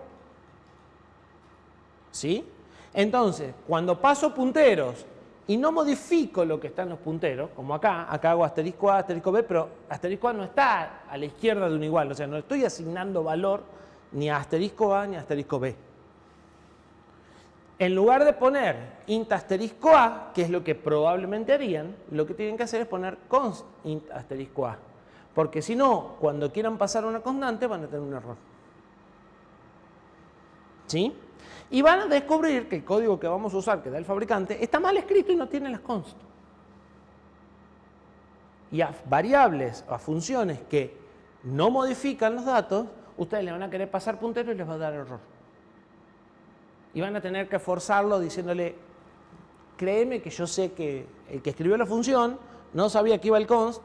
¿Sí? Entonces, cuando paso punteros y no modifico lo que está en los punteros, como acá hago asterisco A, asterisco B, pero asterisco A no está a la izquierda de un igual, o sea, no estoy asignando valor ni a asterisco A ni a asterisco B. En lugar de poner int asterisco A, que es lo que probablemente harían, lo que tienen que hacer es poner const int asterisco A. Porque si no, cuando quieran pasar una constante van a tener un error. ¿Sí? Y van a descubrir que el código que vamos a usar, que da el fabricante, está mal escrito y no tiene las const. Y a variables, a funciones que no modifican los datos, ustedes le van a querer pasar puntero y les va a dar error. Y van a tener que forzarlo diciéndole, créeme que yo sé que el que escribió la función no sabía que iba el const,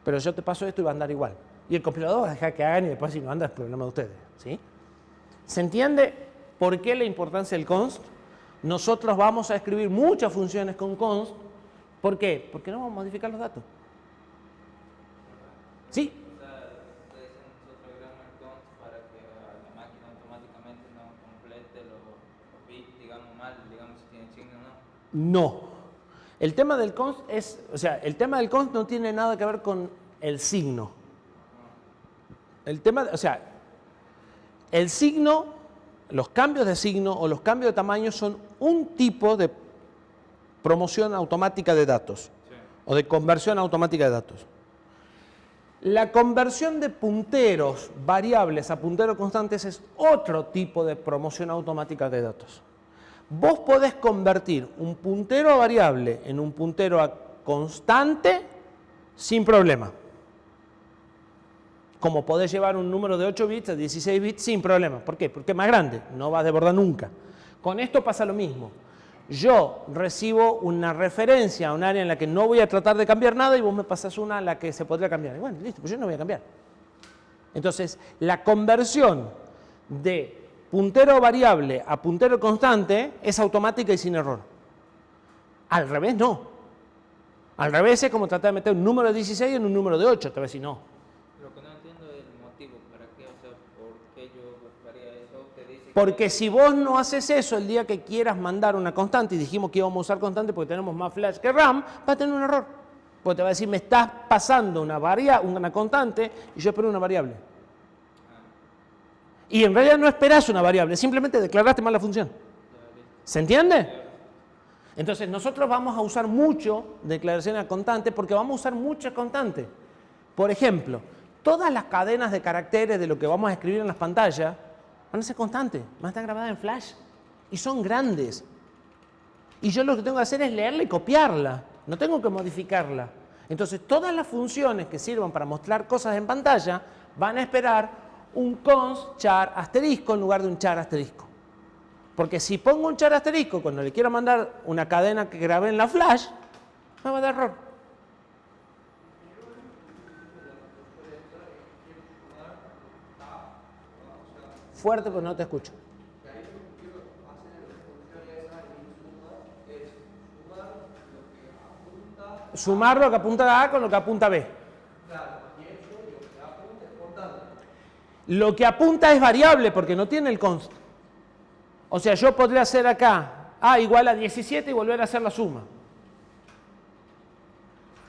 pero yo te paso esto y va a andar igual. Y el compilador va a dejar que hagan y después si no anda es problema de ustedes. ¿Sí? ¿Se entiende por qué la importancia del const? Nosotros vamos a escribir muchas funciones con const. ¿Por qué? Porque no vamos a modificar los datos. ¿Sí? No. El tema del const el tema del const no tiene nada que ver con el signo. El tema, el signo, los cambios de signo o los cambios de tamaño son un tipo de promoción automática de datos, sí, o de conversión automática de datos. La conversión de punteros variables a punteros constantes es otro tipo de promoción automática de datos. Vos podés convertir un puntero a variable en un puntero a constante sin problema. Como podés llevar un número de 8 bits a 16 bits sin problema. ¿Por qué? Porque es más grande, no va a desbordar nunca. Con esto pasa lo mismo. Yo recibo una referencia a un área en la que no voy a tratar de cambiar nada y vos me pasás una a la que se podría cambiar. Y bueno, listo, pues yo no voy a cambiar. Entonces, la conversión de puntero variable a puntero constante es automática y sin error. Al revés, no. Al revés es como tratar de meter un número de 16 en un número de 8, te va a decir no. Lo que no entiendo es el motivo, ¿para qué? O sea, ¿por qué yo buscaría eso? Te dice porque si vos no haces eso el día que quieras mandar una constante, y dijimos que íbamos a usar constante porque tenemos más flash que RAM, va a tener un error. Porque te va a decir, me estás pasando una constante y yo espero una variable. Y en realidad no esperás una variable, simplemente declaraste mal la función. ¿Se entiende? Entonces nosotros vamos a usar mucho declaración a constante porque vamos a usar muchas constantes. Por ejemplo, todas las cadenas de caracteres de lo que vamos a escribir en las pantallas van a ser constantes, van a estar grabadas en flash y son grandes. Y yo lo que tengo que hacer es leerla y copiarla, no tengo que modificarla. Entonces todas las funciones que sirvan para mostrar cosas en pantalla van a esperar un const char asterisco en lugar de un char asterisco. Porque si pongo un char asterisco cuando le quiero mandar una cadena que grabé en la flash, me va a dar error. fuerte porque no te escucho. Sumar lo que apunta A con lo que apunta B. Lo que apunta es variable porque no tiene el const. O sea, yo podría hacer acá A igual a 17 y volver a hacer la suma.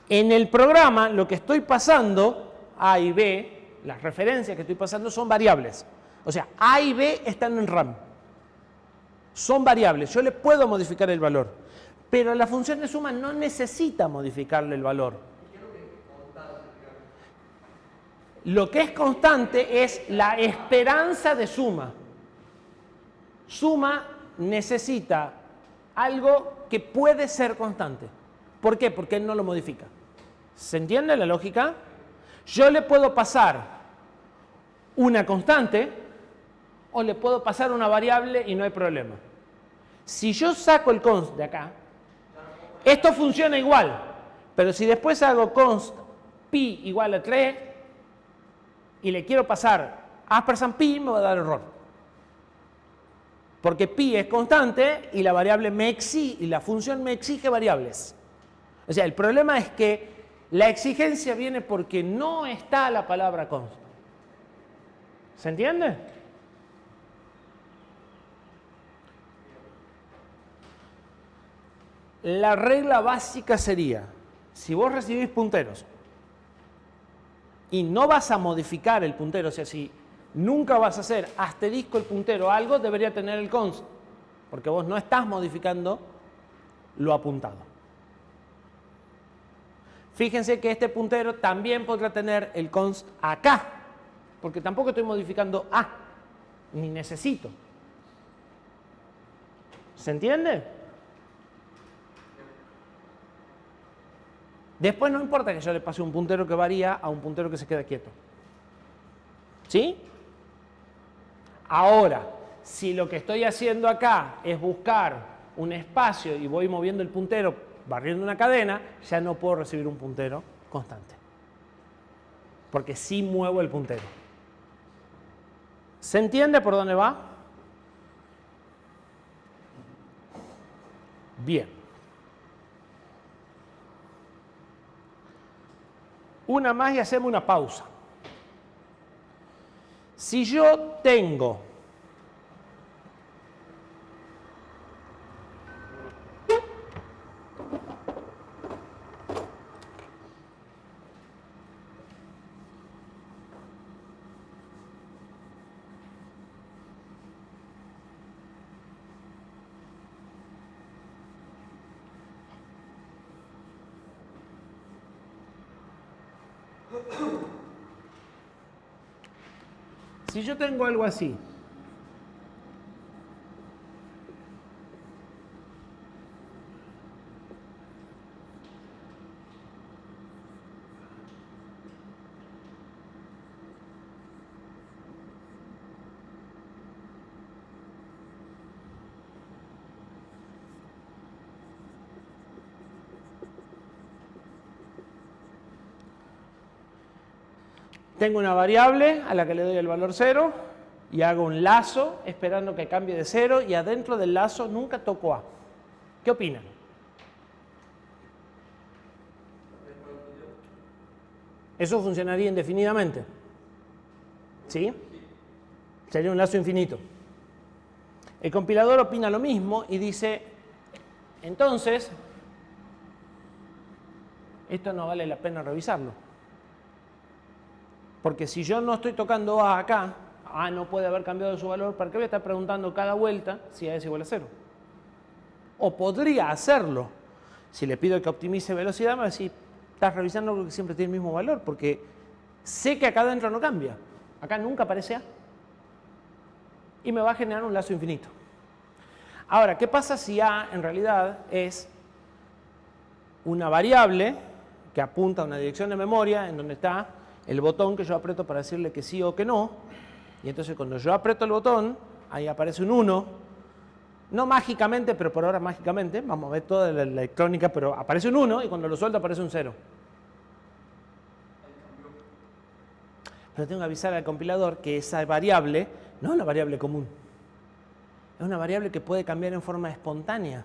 En el programa lo que estoy pasando, A y B, las referencias que estoy pasando son variables. O sea, A y B están en RAM. Son variables, yo le puedo modificar el valor. Pero la función de suma no necesita modificarle el valor. Lo que es constante es la esperanza de suma. Suma necesita algo que puede ser constante. ¿Por qué? Porque él no lo modifica. ¿Se entiende la lógica? Yo le puedo pasar una constante o le puedo pasar una variable y no hay problema. Si yo saco el const de acá, esto funciona igual, pero si después hago const pi igual a 3 y le quiero pasar ampersand pi, me va a dar error. Porque pi es constante y la variable y la función me exige variables. O sea, el problema es que la exigencia viene porque no está la palabra const. ¿Se entiende? La regla básica sería, si vos recibís punteros y no vas a modificar el puntero, o sea, si nunca vas a hacer asterisco el puntero a algo, debería tener el const, porque vos no estás modificando lo apuntado. Fíjense que este puntero también podrá tener el const acá, porque tampoco estoy modificando A, ni necesito. ¿Se entiende? Después no importa que yo le pase un puntero que varía a un puntero que se queda quieto. ¿Sí? Ahora, si lo que estoy haciendo acá es buscar un espacio y voy moviendo el puntero barriendo una cadena, ya no puedo recibir un puntero constante. Porque sí muevo el puntero. ¿Se entiende por dónde va? Bien. Una más y hacemos una pausa. Si yo tengo algo así, tengo una variable a la que le doy el valor 0 y hago un lazo esperando que cambie de 0 y adentro del lazo nunca toco A. ¿Qué opinan? Eso funcionaría indefinidamente. ¿Sí? Sería un lazo infinito. El compilador opina lo mismo y dice, entonces, esto no vale la pena revisarlo. Porque si yo no estoy tocando A acá, A no puede haber cambiado su valor, ¿para qué voy a estar preguntando cada vuelta si A es igual a 0? O podría hacerlo. Si le pido que optimice velocidad, me va a decir, estás revisando algo que siempre tiene el mismo valor, porque sé que acá adentro no cambia. Acá nunca aparece A. Y me va a generar un lazo infinito. Ahora, ¿qué pasa si A en realidad es una variable que apunta a una dirección de memoria en donde está el botón que yo aprieto para decirle que sí o que no? Y entonces cuando yo aprieto el botón, ahí aparece un 1. No mágicamente, pero por ahora mágicamente. Vamos a ver toda la electrónica, pero aparece un 1 y cuando lo suelto aparece un 0. pero tengo que avisar al compilador que esa variable no es una variable común. Es una variable que puede cambiar en forma espontánea.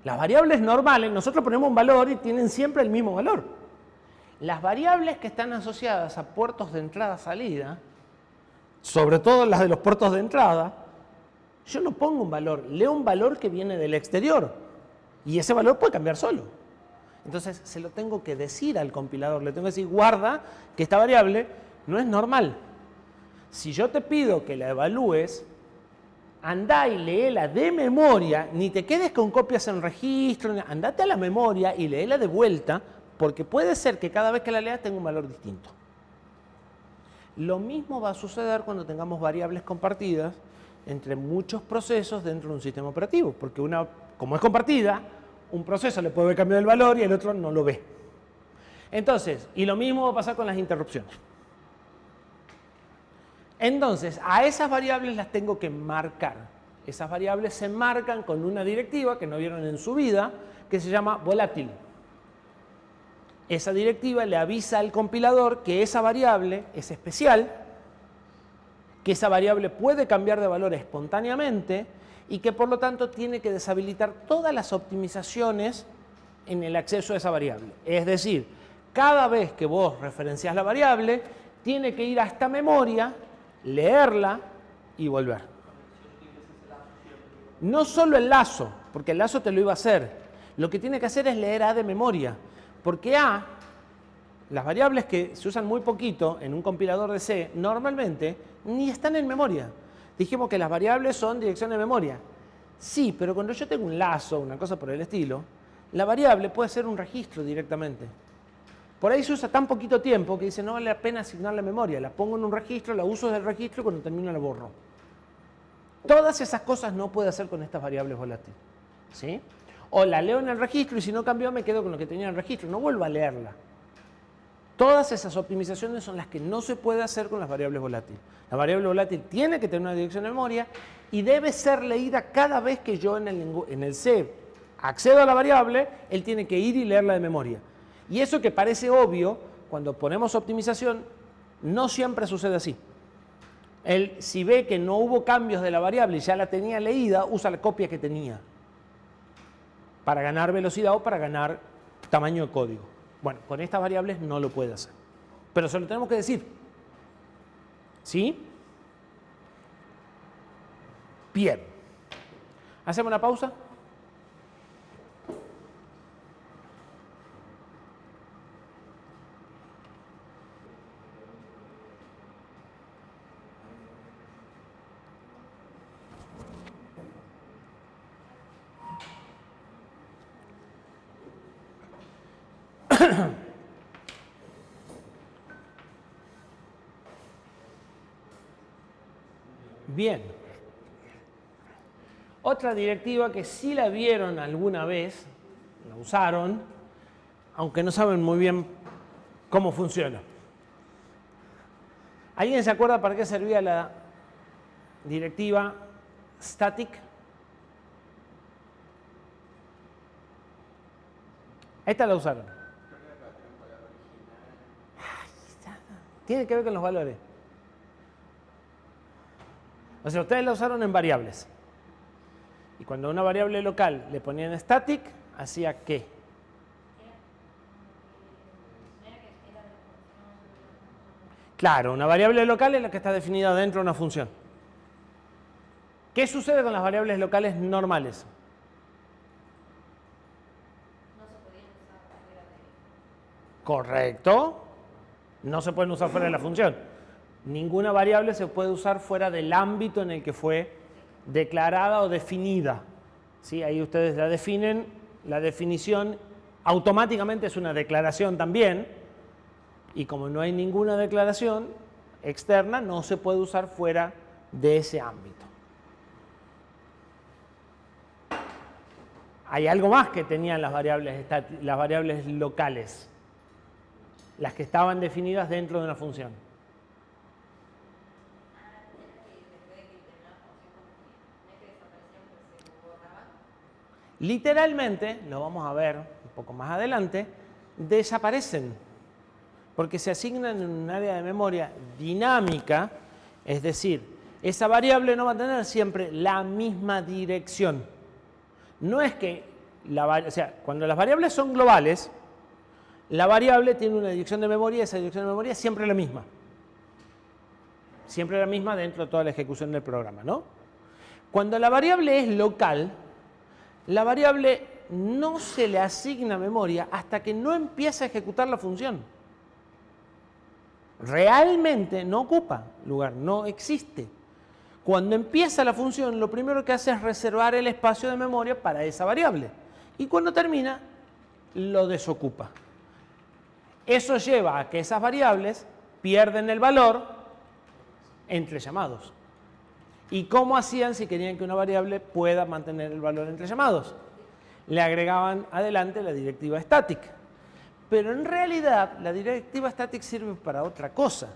Las variables normales, nosotros ponemos un valor y tienen siempre el mismo valor. Las variables que están asociadas a puertos de entrada-salida, sobre todo las de los puertos de entrada, yo no pongo un valor, leo un valor que viene del exterior. Y ese valor puede cambiar solo. Entonces se lo tengo que decir al compilador, le tengo que decir, guarda que esta variable no es normal. Si yo te pido que la evalúes, andá y léela de memoria, ni te quedes con copias en registro, andate a la memoria y léela de vuelta, porque puede ser que cada vez que la leas tenga un valor distinto. Lo mismo va a suceder cuando tengamos variables compartidas entre muchos procesos dentro de un sistema operativo, porque como es compartida, un proceso le puede haber cambiado el valor y el otro no lo ve. Entonces, y lo mismo va a pasar con las interrupciones. Entonces, a esas variables las tengo que marcar. Esas variables se marcan con una directiva que no vieron en su vida, que se llama volátil. Esa directiva le avisa al compilador que esa variable es especial, que esa variable puede cambiar de valor espontáneamente y que por lo tanto tiene que deshabilitar todas las optimizaciones en el acceso a esa variable. Es decir, cada vez que vos referenciás la variable, tiene que ir a esta memoria, leerla y volver. No solo el lazo, porque el lazo te lo iba a hacer. Lo que tiene que hacer es leer A de memoria, porque A, las variables que se usan muy poquito en un compilador de C, normalmente ni están en memoria. Dijimos que las variables son dirección de memoria. Sí, pero cuando yo tengo un lazo, una cosa por el estilo, la variable puede ser un registro directamente. Por ahí se usa tan poquito tiempo que dice no vale la pena asignarle memoria. La pongo en un registro, la uso del registro y cuando termino la borro. Todas esas cosas no puedo hacer con estas variables volátiles. ¿Sí? O la leo en el registro y si no cambió me quedo con lo que tenía en el registro. No vuelvo a leerla. Todas esas optimizaciones son las que no se puede hacer con las variables volátiles. La variable volátil tiene que tener una dirección de memoria y debe ser leída cada vez que yo en el C accedo a la variable, él tiene que ir y leerla de memoria. Y eso que parece obvio, cuando ponemos optimización, no siempre sucede así. Él, si ve que no hubo cambios de la variable y ya la tenía leída, usa la copia que tenía para ganar velocidad o para ganar tamaño de código. Bueno, con estas variables no lo puede hacer. Pero se lo tenemos que decir. ¿Sí? Bien. ¿Hacemos una pausa? Bien. Otra directiva que sí la vieron alguna vez, la usaron, aunque no saben muy bien cómo funciona. ¿Alguien se acuerda para qué servía la directiva static? Esta la usaron. Tiene que ver con los valores. O sea, ustedes la usaron en variables. Y cuando a una variable local le ponían static, ¿hacía qué? Claro, una variable local es la que está definida dentro de una función. ¿Qué sucede con las variables locales normales? Correcto. No se pueden usar fuera de la función. Ninguna variable se puede usar fuera del ámbito en el que fue declarada o definida. ¿Sí? Ahí ustedes la definen. La definición automáticamente es una declaración también. Y como no hay ninguna declaración externa, no se puede usar fuera de ese ámbito. Hay algo más que tenían las variables locales. Las que estaban definidas dentro de una función. Literalmente, lo vamos a ver un poco más adelante, desaparecen. porque se asignan en un área de memoria dinámica, es decir, esa variable no va a tener siempre la misma dirección. No es que, o sea, cuando las variables son globales, la variable tiene una dirección de memoria y esa dirección de memoria es siempre la misma. Siempre la misma dentro de toda la ejecución del programa, ¿no? Cuando la variable es local, la variable no se le asigna memoria hasta que no empieza a ejecutar la función. Realmente no ocupa lugar, no existe. Cuando empieza la función, lo primero que hace es reservar el espacio de memoria para esa variable. Y cuando termina, lo desocupa. Eso lleva a que esas variables pierden el valor entre llamados. ¿Y cómo hacían si querían que una variable pueda mantener el valor entre llamados? Le agregaban adelante la directiva static. Pero en realidad la directiva static sirve para otra cosa.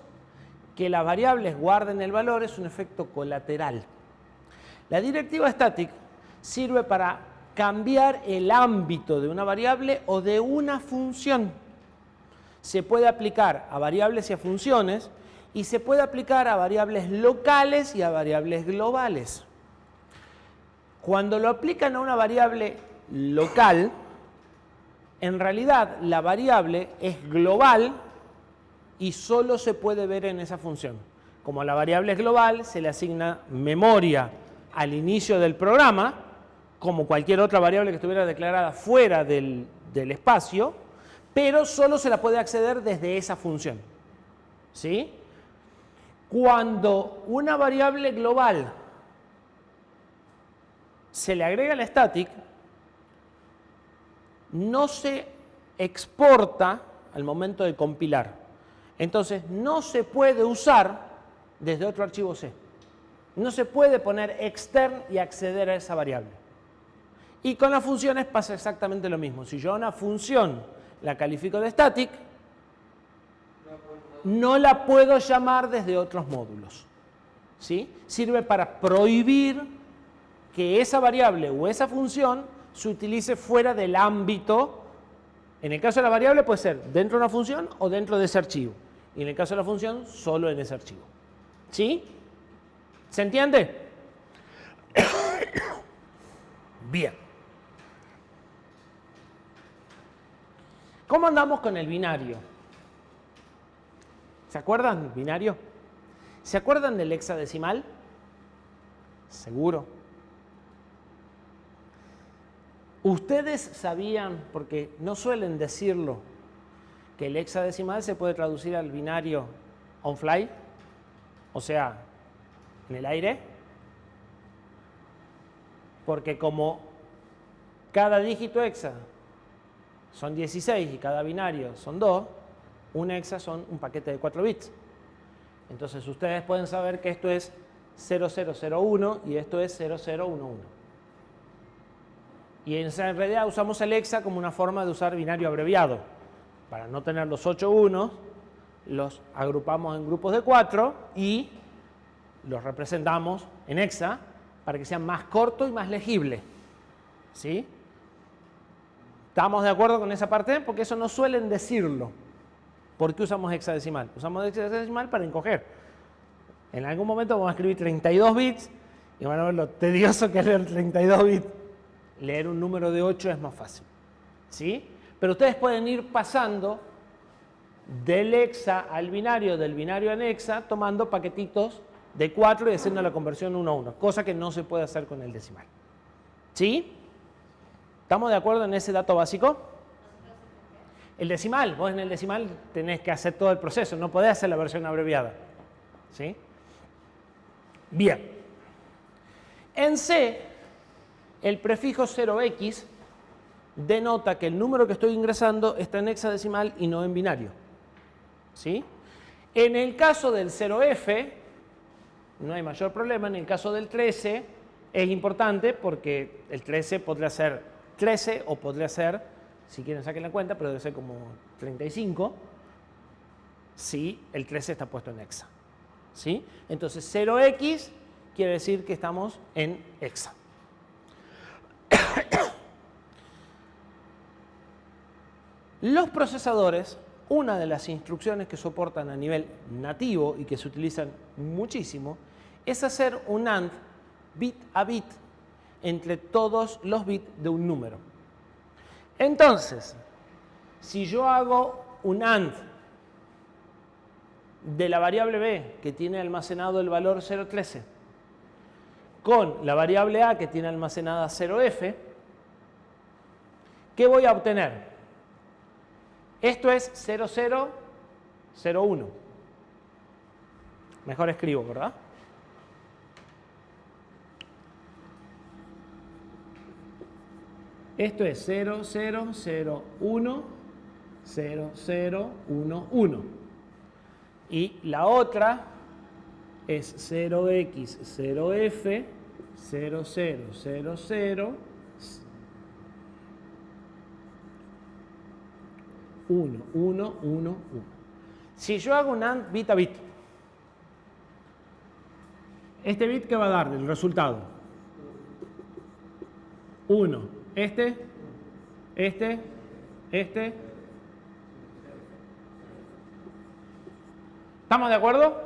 Que las variables guarden el valor es un efecto colateral. La directiva static sirve para cambiar el ámbito de una variable o de una función. Se puede aplicar a variables y a funciones y se puede aplicar a variables locales y a variables globales. Cuando lo aplican a una variable local, en realidad la variable es global y solo se puede ver en esa función. Como la variable es global, se le asigna memoria al inicio del programa, como cualquier otra variable que estuviera declarada fuera del espacio, pero solo se la puede acceder desde esa función. ¿Sí? Cuando una variable global se le agrega al static, no se exporta al momento de compilar. Entonces, no se puede usar desde otro archivo C. No se puede poner extern y acceder a esa variable. Y con las funciones pasa exactamente lo mismo. Si yo una función la califico de static, no la puedo llamar desde otros módulos. ¿Sí? Sirve para prohibir que esa variable o esa función se utilice fuera del ámbito. En el caso de la variable puede ser dentro de una función o dentro de ese archivo. Y en el caso de la función, solo en ese archivo. ¿Sí? ¿Se entiende? Bien. ¿Cómo andamos con el binario? ¿Se acuerdan del binario? ¿Se acuerdan del hexadecimal? Seguro. Ustedes sabían, porque no suelen decirlo, que el hexadecimal se puede traducir al binario on fly, o sea, en el aire, porque como cada dígito hexa son 16 y cada binario son 2, un hexa son un paquete de 4 bits. Entonces ustedes pueden saber que esto es 0001 y esto es 0011. Y en realidad usamos el hexa como una forma de usar binario abreviado. Para no tener los 8 unos, los agrupamos en grupos de 4 y los representamos en hexa para que sean más corto y más legible. ¿Sí? ¿Estamos de acuerdo con esa parte? Porque eso no suelen decirlo. ¿Por qué usamos hexadecimal? Usamos hexadecimal para encoger. En algún momento vamos a escribir 32 bits y van a ver lo tedioso que es leer 32 bits. Leer un número de 8 es más fácil. ¿Sí? Pero ustedes pueden ir pasando del hexa al binario, del binario en hexa, tomando paquetitos de 4 y haciendo la conversión 1 a 1, cosa que no se puede hacer con el decimal. ¿Sí? ¿Estamos de acuerdo en ese dato básico? El decimal, vos en el decimal tenés que hacer todo el proceso, no podés hacer la versión abreviada. ¿Sí? Bien. En C, el prefijo 0x denota que el número que estoy ingresando está en hexadecimal y no en binario. ¿Sí? En el caso del 0f, no hay mayor problema. En el caso del 13, es importante porque el 13 podría ser 13 o podría ser, si quieren saquen la cuenta, pero debe ser como 35, si el 13 está puesto en hexa. ¿Sí? Entonces 0x quiere decir que estamos en hexa. Los procesadores una de las instrucciones que soportan a nivel nativo y que se utilizan muchísimo es hacer un AND bit a bit entre todos los bits de un número. Entonces, si yo hago un AND de la variable b, que tiene almacenado el valor 0,13, con la variable a, que tiene almacenada 0f, ¿qué voy a obtener? Esto es 0001. Mejor escribo, ¿verdad? Esto es 0001, 0011. Y la otra es 0x0f, 0000, 1, 1, 1, 1. Si yo hago un AND bit a bit, ¿este bit qué va a dar el resultado? 1. Este. ¿Estamos de acuerdo?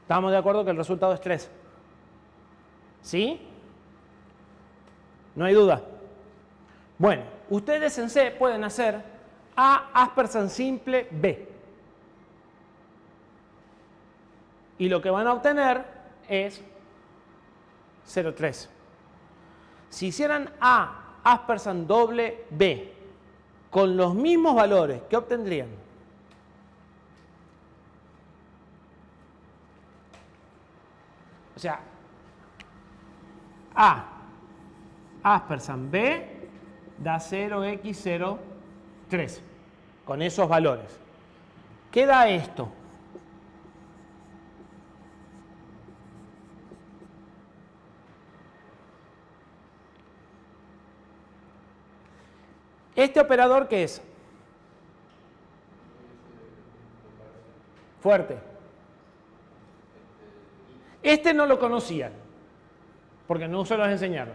Estamos de acuerdo que el resultado es 3. ¿Sí? No hay duda. Bueno, ustedes en C pueden hacer A ampersand simple B. Y lo que van a obtener es 0,3. Si hicieran A ampersand doble B con los mismos valores, ¿qué obtendrían? O sea, A ampersand B da 0x03 con esos valores. ¿Qué da esto? ¿Este operador qué es? Fuerte. Este no lo conocían, porque no se los enseñaron.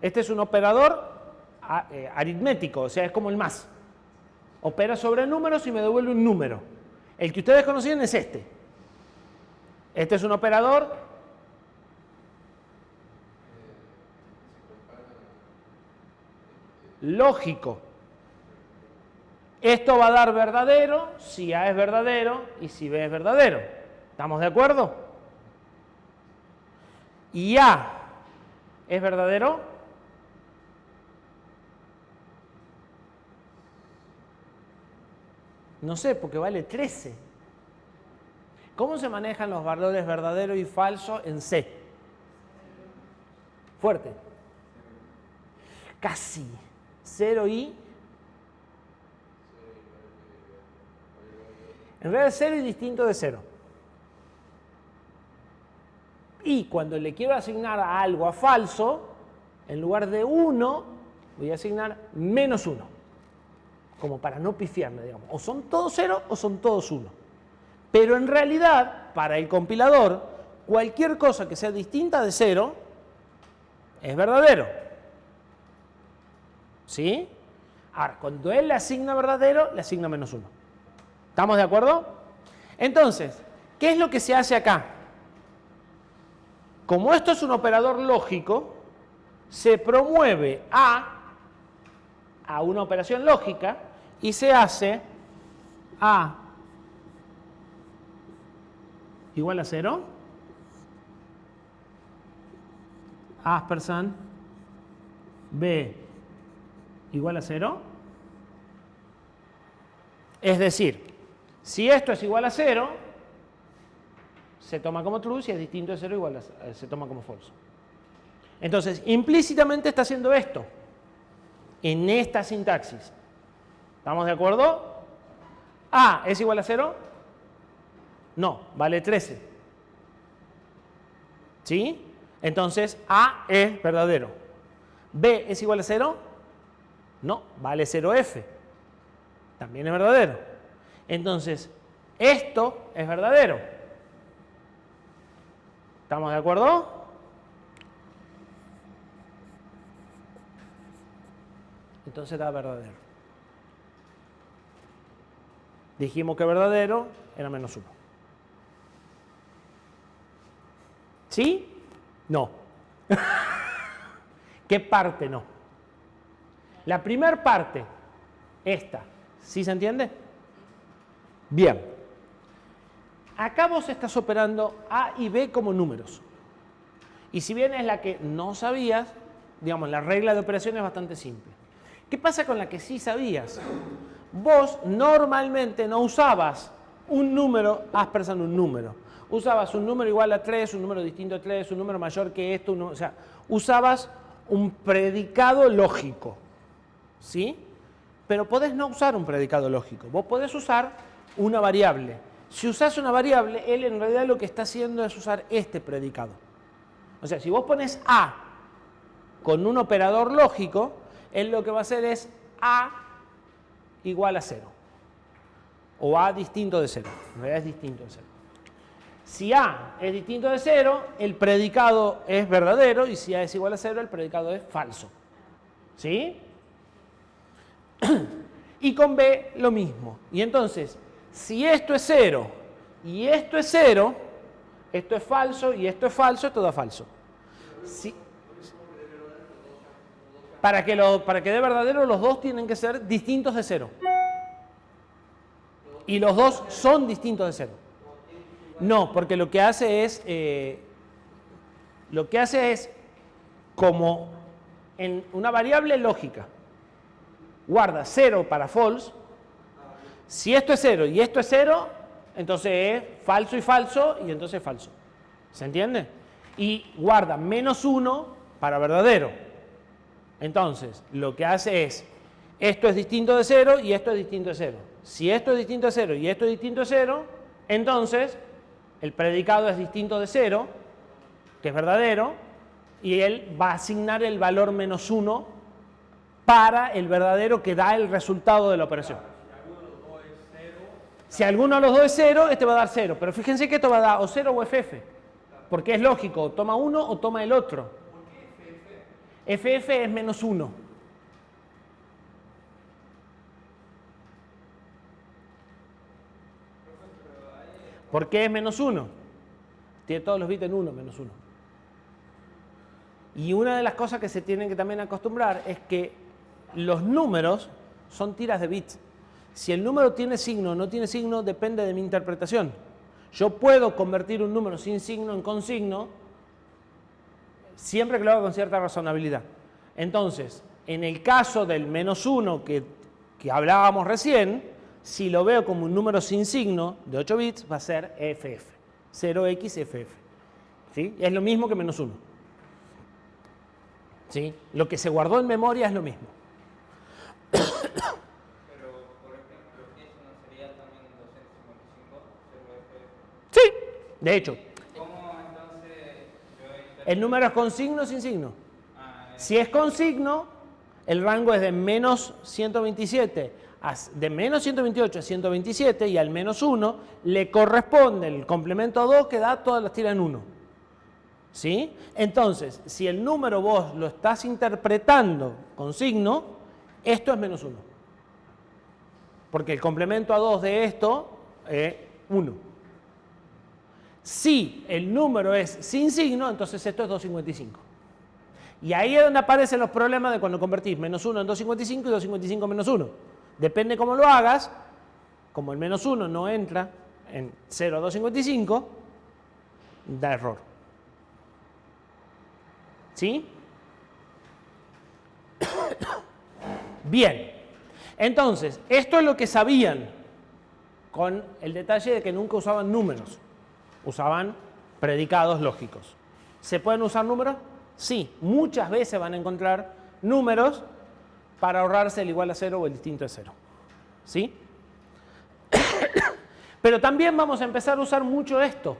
Este es un operador aritmético, o sea, es como el más. Opera sobre números y me devuelve un número. El que ustedes conocían es este. Este es un operador lógico. Esto va a dar verdadero si A es verdadero y si B es verdadero. ¿Estamos de acuerdo? ¿Y A es verdadero? No sé, porque vale 13. ¿Cómo se manejan los valores verdadero y falso en C? Fuerte. Casi. 0 y... En realidad 0 y distinto de 0. Y cuando le quiero asignar a algo a falso, en lugar de 1, voy a asignar menos 1. Como para no pifiarme, digamos. O son todos 0 o son todos 1. Pero en realidad, para el compilador, cualquier cosa que sea distinta de 0 es verdadero. ¿Sí? Ahora, cuando él le asigna verdadero, le asigna menos 1. ¿Estamos de acuerdo? Entonces, ¿qué es lo que se hace acá? Como esto es un operador lógico, se promueve a una operación lógica y se hace A igual a 0, ampersand B igual a 0. Es decir, si esto es igual a 0, se toma como true, si es distinto de 0, se toma como false. Entonces, implícitamente está haciendo esto, en esta sintaxis. ¿Estamos de acuerdo? A es igual a 0. No, vale 13. ¿Sí? Entonces, A es verdadero. B es igual a 0. No, vale 0F. También es verdadero. Entonces, esto es verdadero. ¿Estamos de acuerdo? Entonces da verdadero. Dijimos que verdadero era menos 1. ¿Sí? No. ¿Qué parte no? La primera parte, esta. ¿Sí se entiende? Bien. Acá vos estás operando A y B como números. Y si bien es la que no sabías, digamos, la regla de operación es bastante simple. ¿Qué pasa con la que sí sabías? Vos normalmente no usabas un número aspersando un número. Usabas un número igual a 3, un número distinto a 3, un número mayor que esto, o sea, usabas un predicado lógico. ¿Sí? Pero podés no usar un predicado lógico. Vos podés usar una variable. Si usás una variable, él en realidad lo que está haciendo es usar este predicado. O sea, si vos pones A con un operador lógico, él lo que va a hacer es A igual a 0. O A distinto de 0. En realidad es distinto de 0. Si A es distinto de 0, el predicado es verdadero, y si A es igual a 0, el predicado es falso. ¿Sí? Y con B lo mismo. Y entonces, si esto es 0 y esto es 0, esto es falso y esto es falso, esto da falso. Si, para que dé verdadero, los dos tienen que ser distintos de 0. Y los dos son distintos de 0. No, porque lo que hace es como en una variable lógica. Guarda 0 para false. Si esto es 0 y esto es 0, entonces es falso y falso, y entonces es falso. ¿Se entiende? Y guarda menos 1 para verdadero. Entonces, lo que hace es, esto es distinto de 0 y esto es distinto de 0. Si esto es distinto de 0 y esto es distinto de 0, entonces el predicado es distinto de 0, que es verdadero, y él va a asignar el valor menos 1 para el verdadero que da el resultado de la operación. Si alguno de los dos es 0, este va a dar 0. Pero fíjense que esto va a dar o 0 o FF. Porque es lógico, toma uno o toma el otro. ¿Por qué FF? FF es menos 1. ¿Por qué es menos 1? Tiene todos los bits en 1, menos 1. Y una de las cosas que se tienen que también acostumbrar es que los números son tiras de bits. Si el número tiene signo o no tiene signo, depende de mi interpretación. Yo puedo convertir un número sin signo en con signo, siempre que lo haga con cierta razonabilidad. Entonces, en el caso del menos 1 que hablábamos recién, si lo veo como un número sin signo de 8 bits, va a ser FF, 0xFF. ¿Sí? Es lo mismo que menos 1. ¿Sí? Lo que se guardó en memoria es lo mismo. Pero, por ejemplo, ¿eso no sería también 255 0FF? Sí, de hecho. ¿Cómo entonces El número es con signo o sin signo. Si es con signo, el rango es de menos 127, de menos 128 a 127, y al menos 1 le corresponde el complemento 2 que da todas las tiras en 1. ¿Sí? Entonces, si el número vos lo estás interpretando con signo, esto es menos 1. Porque el complemento a 2 de esto es 1. Si el número es sin signo, entonces esto es 255. Y ahí es donde aparecen los problemas de cuando convertís menos 1 en 255 y 255 en menos 1. Depende cómo lo hagas, como el menos 1 no entra en 0 a 255, da error. ¿Sí? Bien. Entonces, esto es lo que sabían, con el detalle de que nunca usaban números, usaban predicados lógicos. ¿Se pueden usar números? Sí, muchas veces van a encontrar números para ahorrarse el igual a 0 o el distinto de 0. ¿Sí? Pero también vamos a empezar a usar mucho esto,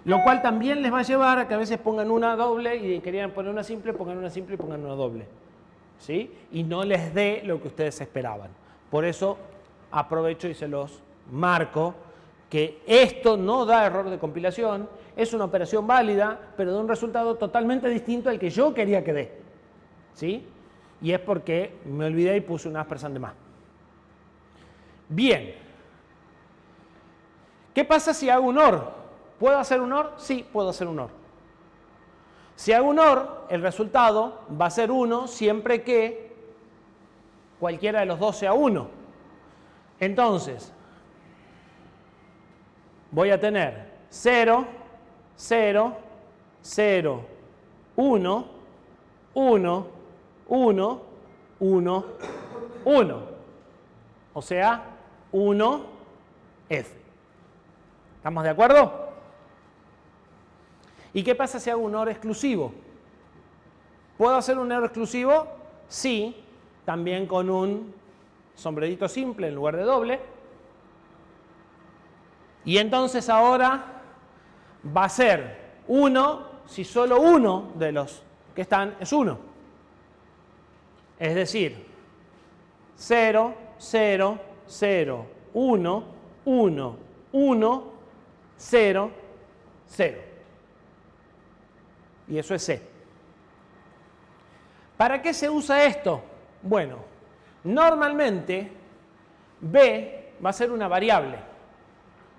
lo cual también les va a llevar a que a veces pongan una doble y querían poner una simple, pongan una simple y pongan una doble. ¿Sí? Y no les dé lo que ustedes esperaban. Por eso aprovecho y se los marco, que esto no da error de compilación, es una operación válida, pero de un resultado totalmente distinto al que yo quería que dé. ¿Sí? Y es porque me olvidé y puse un ampersand de más. Bien. ¿Qué pasa si hago un OR? ¿Puedo hacer un OR? Sí, puedo hacer un OR. Si hago un OR, el resultado va a ser 1 siempre que cualquiera de los dos sea 1. Entonces, voy a tener 0, 0, 0, 1, 1, 1, 1, 1. O sea, 1, F. ¿Estamos de acuerdo? ¿Y qué pasa si hago un OR exclusivo? ¿Puedo hacer un OR exclusivo? Sí, también con un sombrerito simple en lugar de doble. Y entonces ahora va a ser 1 si solo uno de los que están es 1. Es decir, 0, 0, 0, 1, 1, 1, 0, 0. Y eso es C. ¿Para qué se usa esto? Bueno, normalmente B va a ser una variable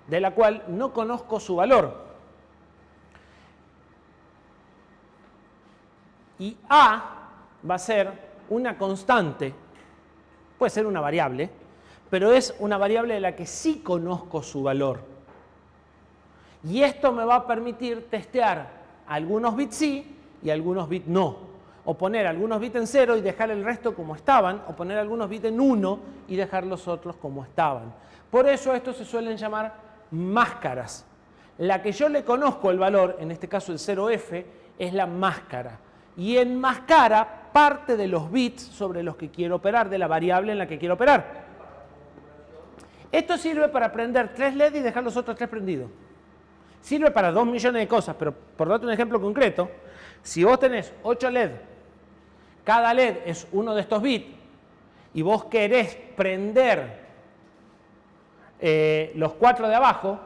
de la cual no conozco su valor. Y A va a ser una constante, puede ser una variable, pero es una variable de la que sí conozco su valor. Y esto me va a permitir testear algunos bits sí y algunos bits no. O poner algunos bits en 0 y dejar el resto como estaban, o poner algunos bits en 1 y dejar los otros como estaban. Por eso estos se suelen llamar máscaras. La que yo le conozco el valor, en este caso el 0F, es la máscara. Y enmascara parte de los bits sobre los que quiero operar, de la variable en la que quiero operar. Esto sirve para prender 3 LED y dejar los otros 3 prendidos. Sirve para 2 millones de cosas, pero por darte un ejemplo concreto, si vos tenés 8 LED, cada LED es uno de estos bits, y vos querés prender los 4 de abajo,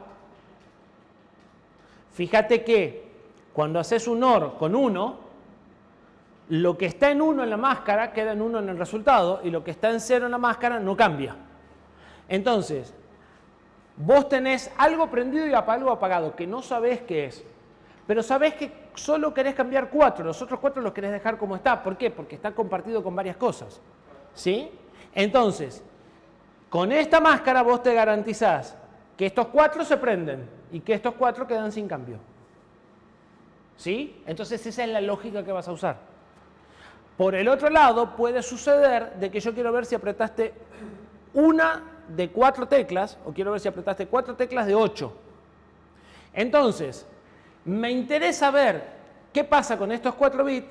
fíjate que cuando haces un OR con 1, lo que está en 1 en la máscara queda en 1 en el resultado, y lo que está en 0 en la máscara no cambia. Entonces, vos tenés algo prendido y algo apagado que no sabés qué es, pero sabés que solo querés cambiar 4, los otros 4 los querés dejar como está. ¿Por qué? Porque está compartido con varias cosas. ¿Sí? Entonces, con esta máscara vos te garantizás que estos 4 se prenden y que estos 4 quedan sin cambio. ¿Sí? Entonces esa es la lógica que vas a usar. Por el otro lado, puede suceder de que yo quiero ver si apretaste una de 4 teclas, o quiero ver si apretaste 4 teclas de 8. Entonces, me interesa ver qué pasa con estos 4 bits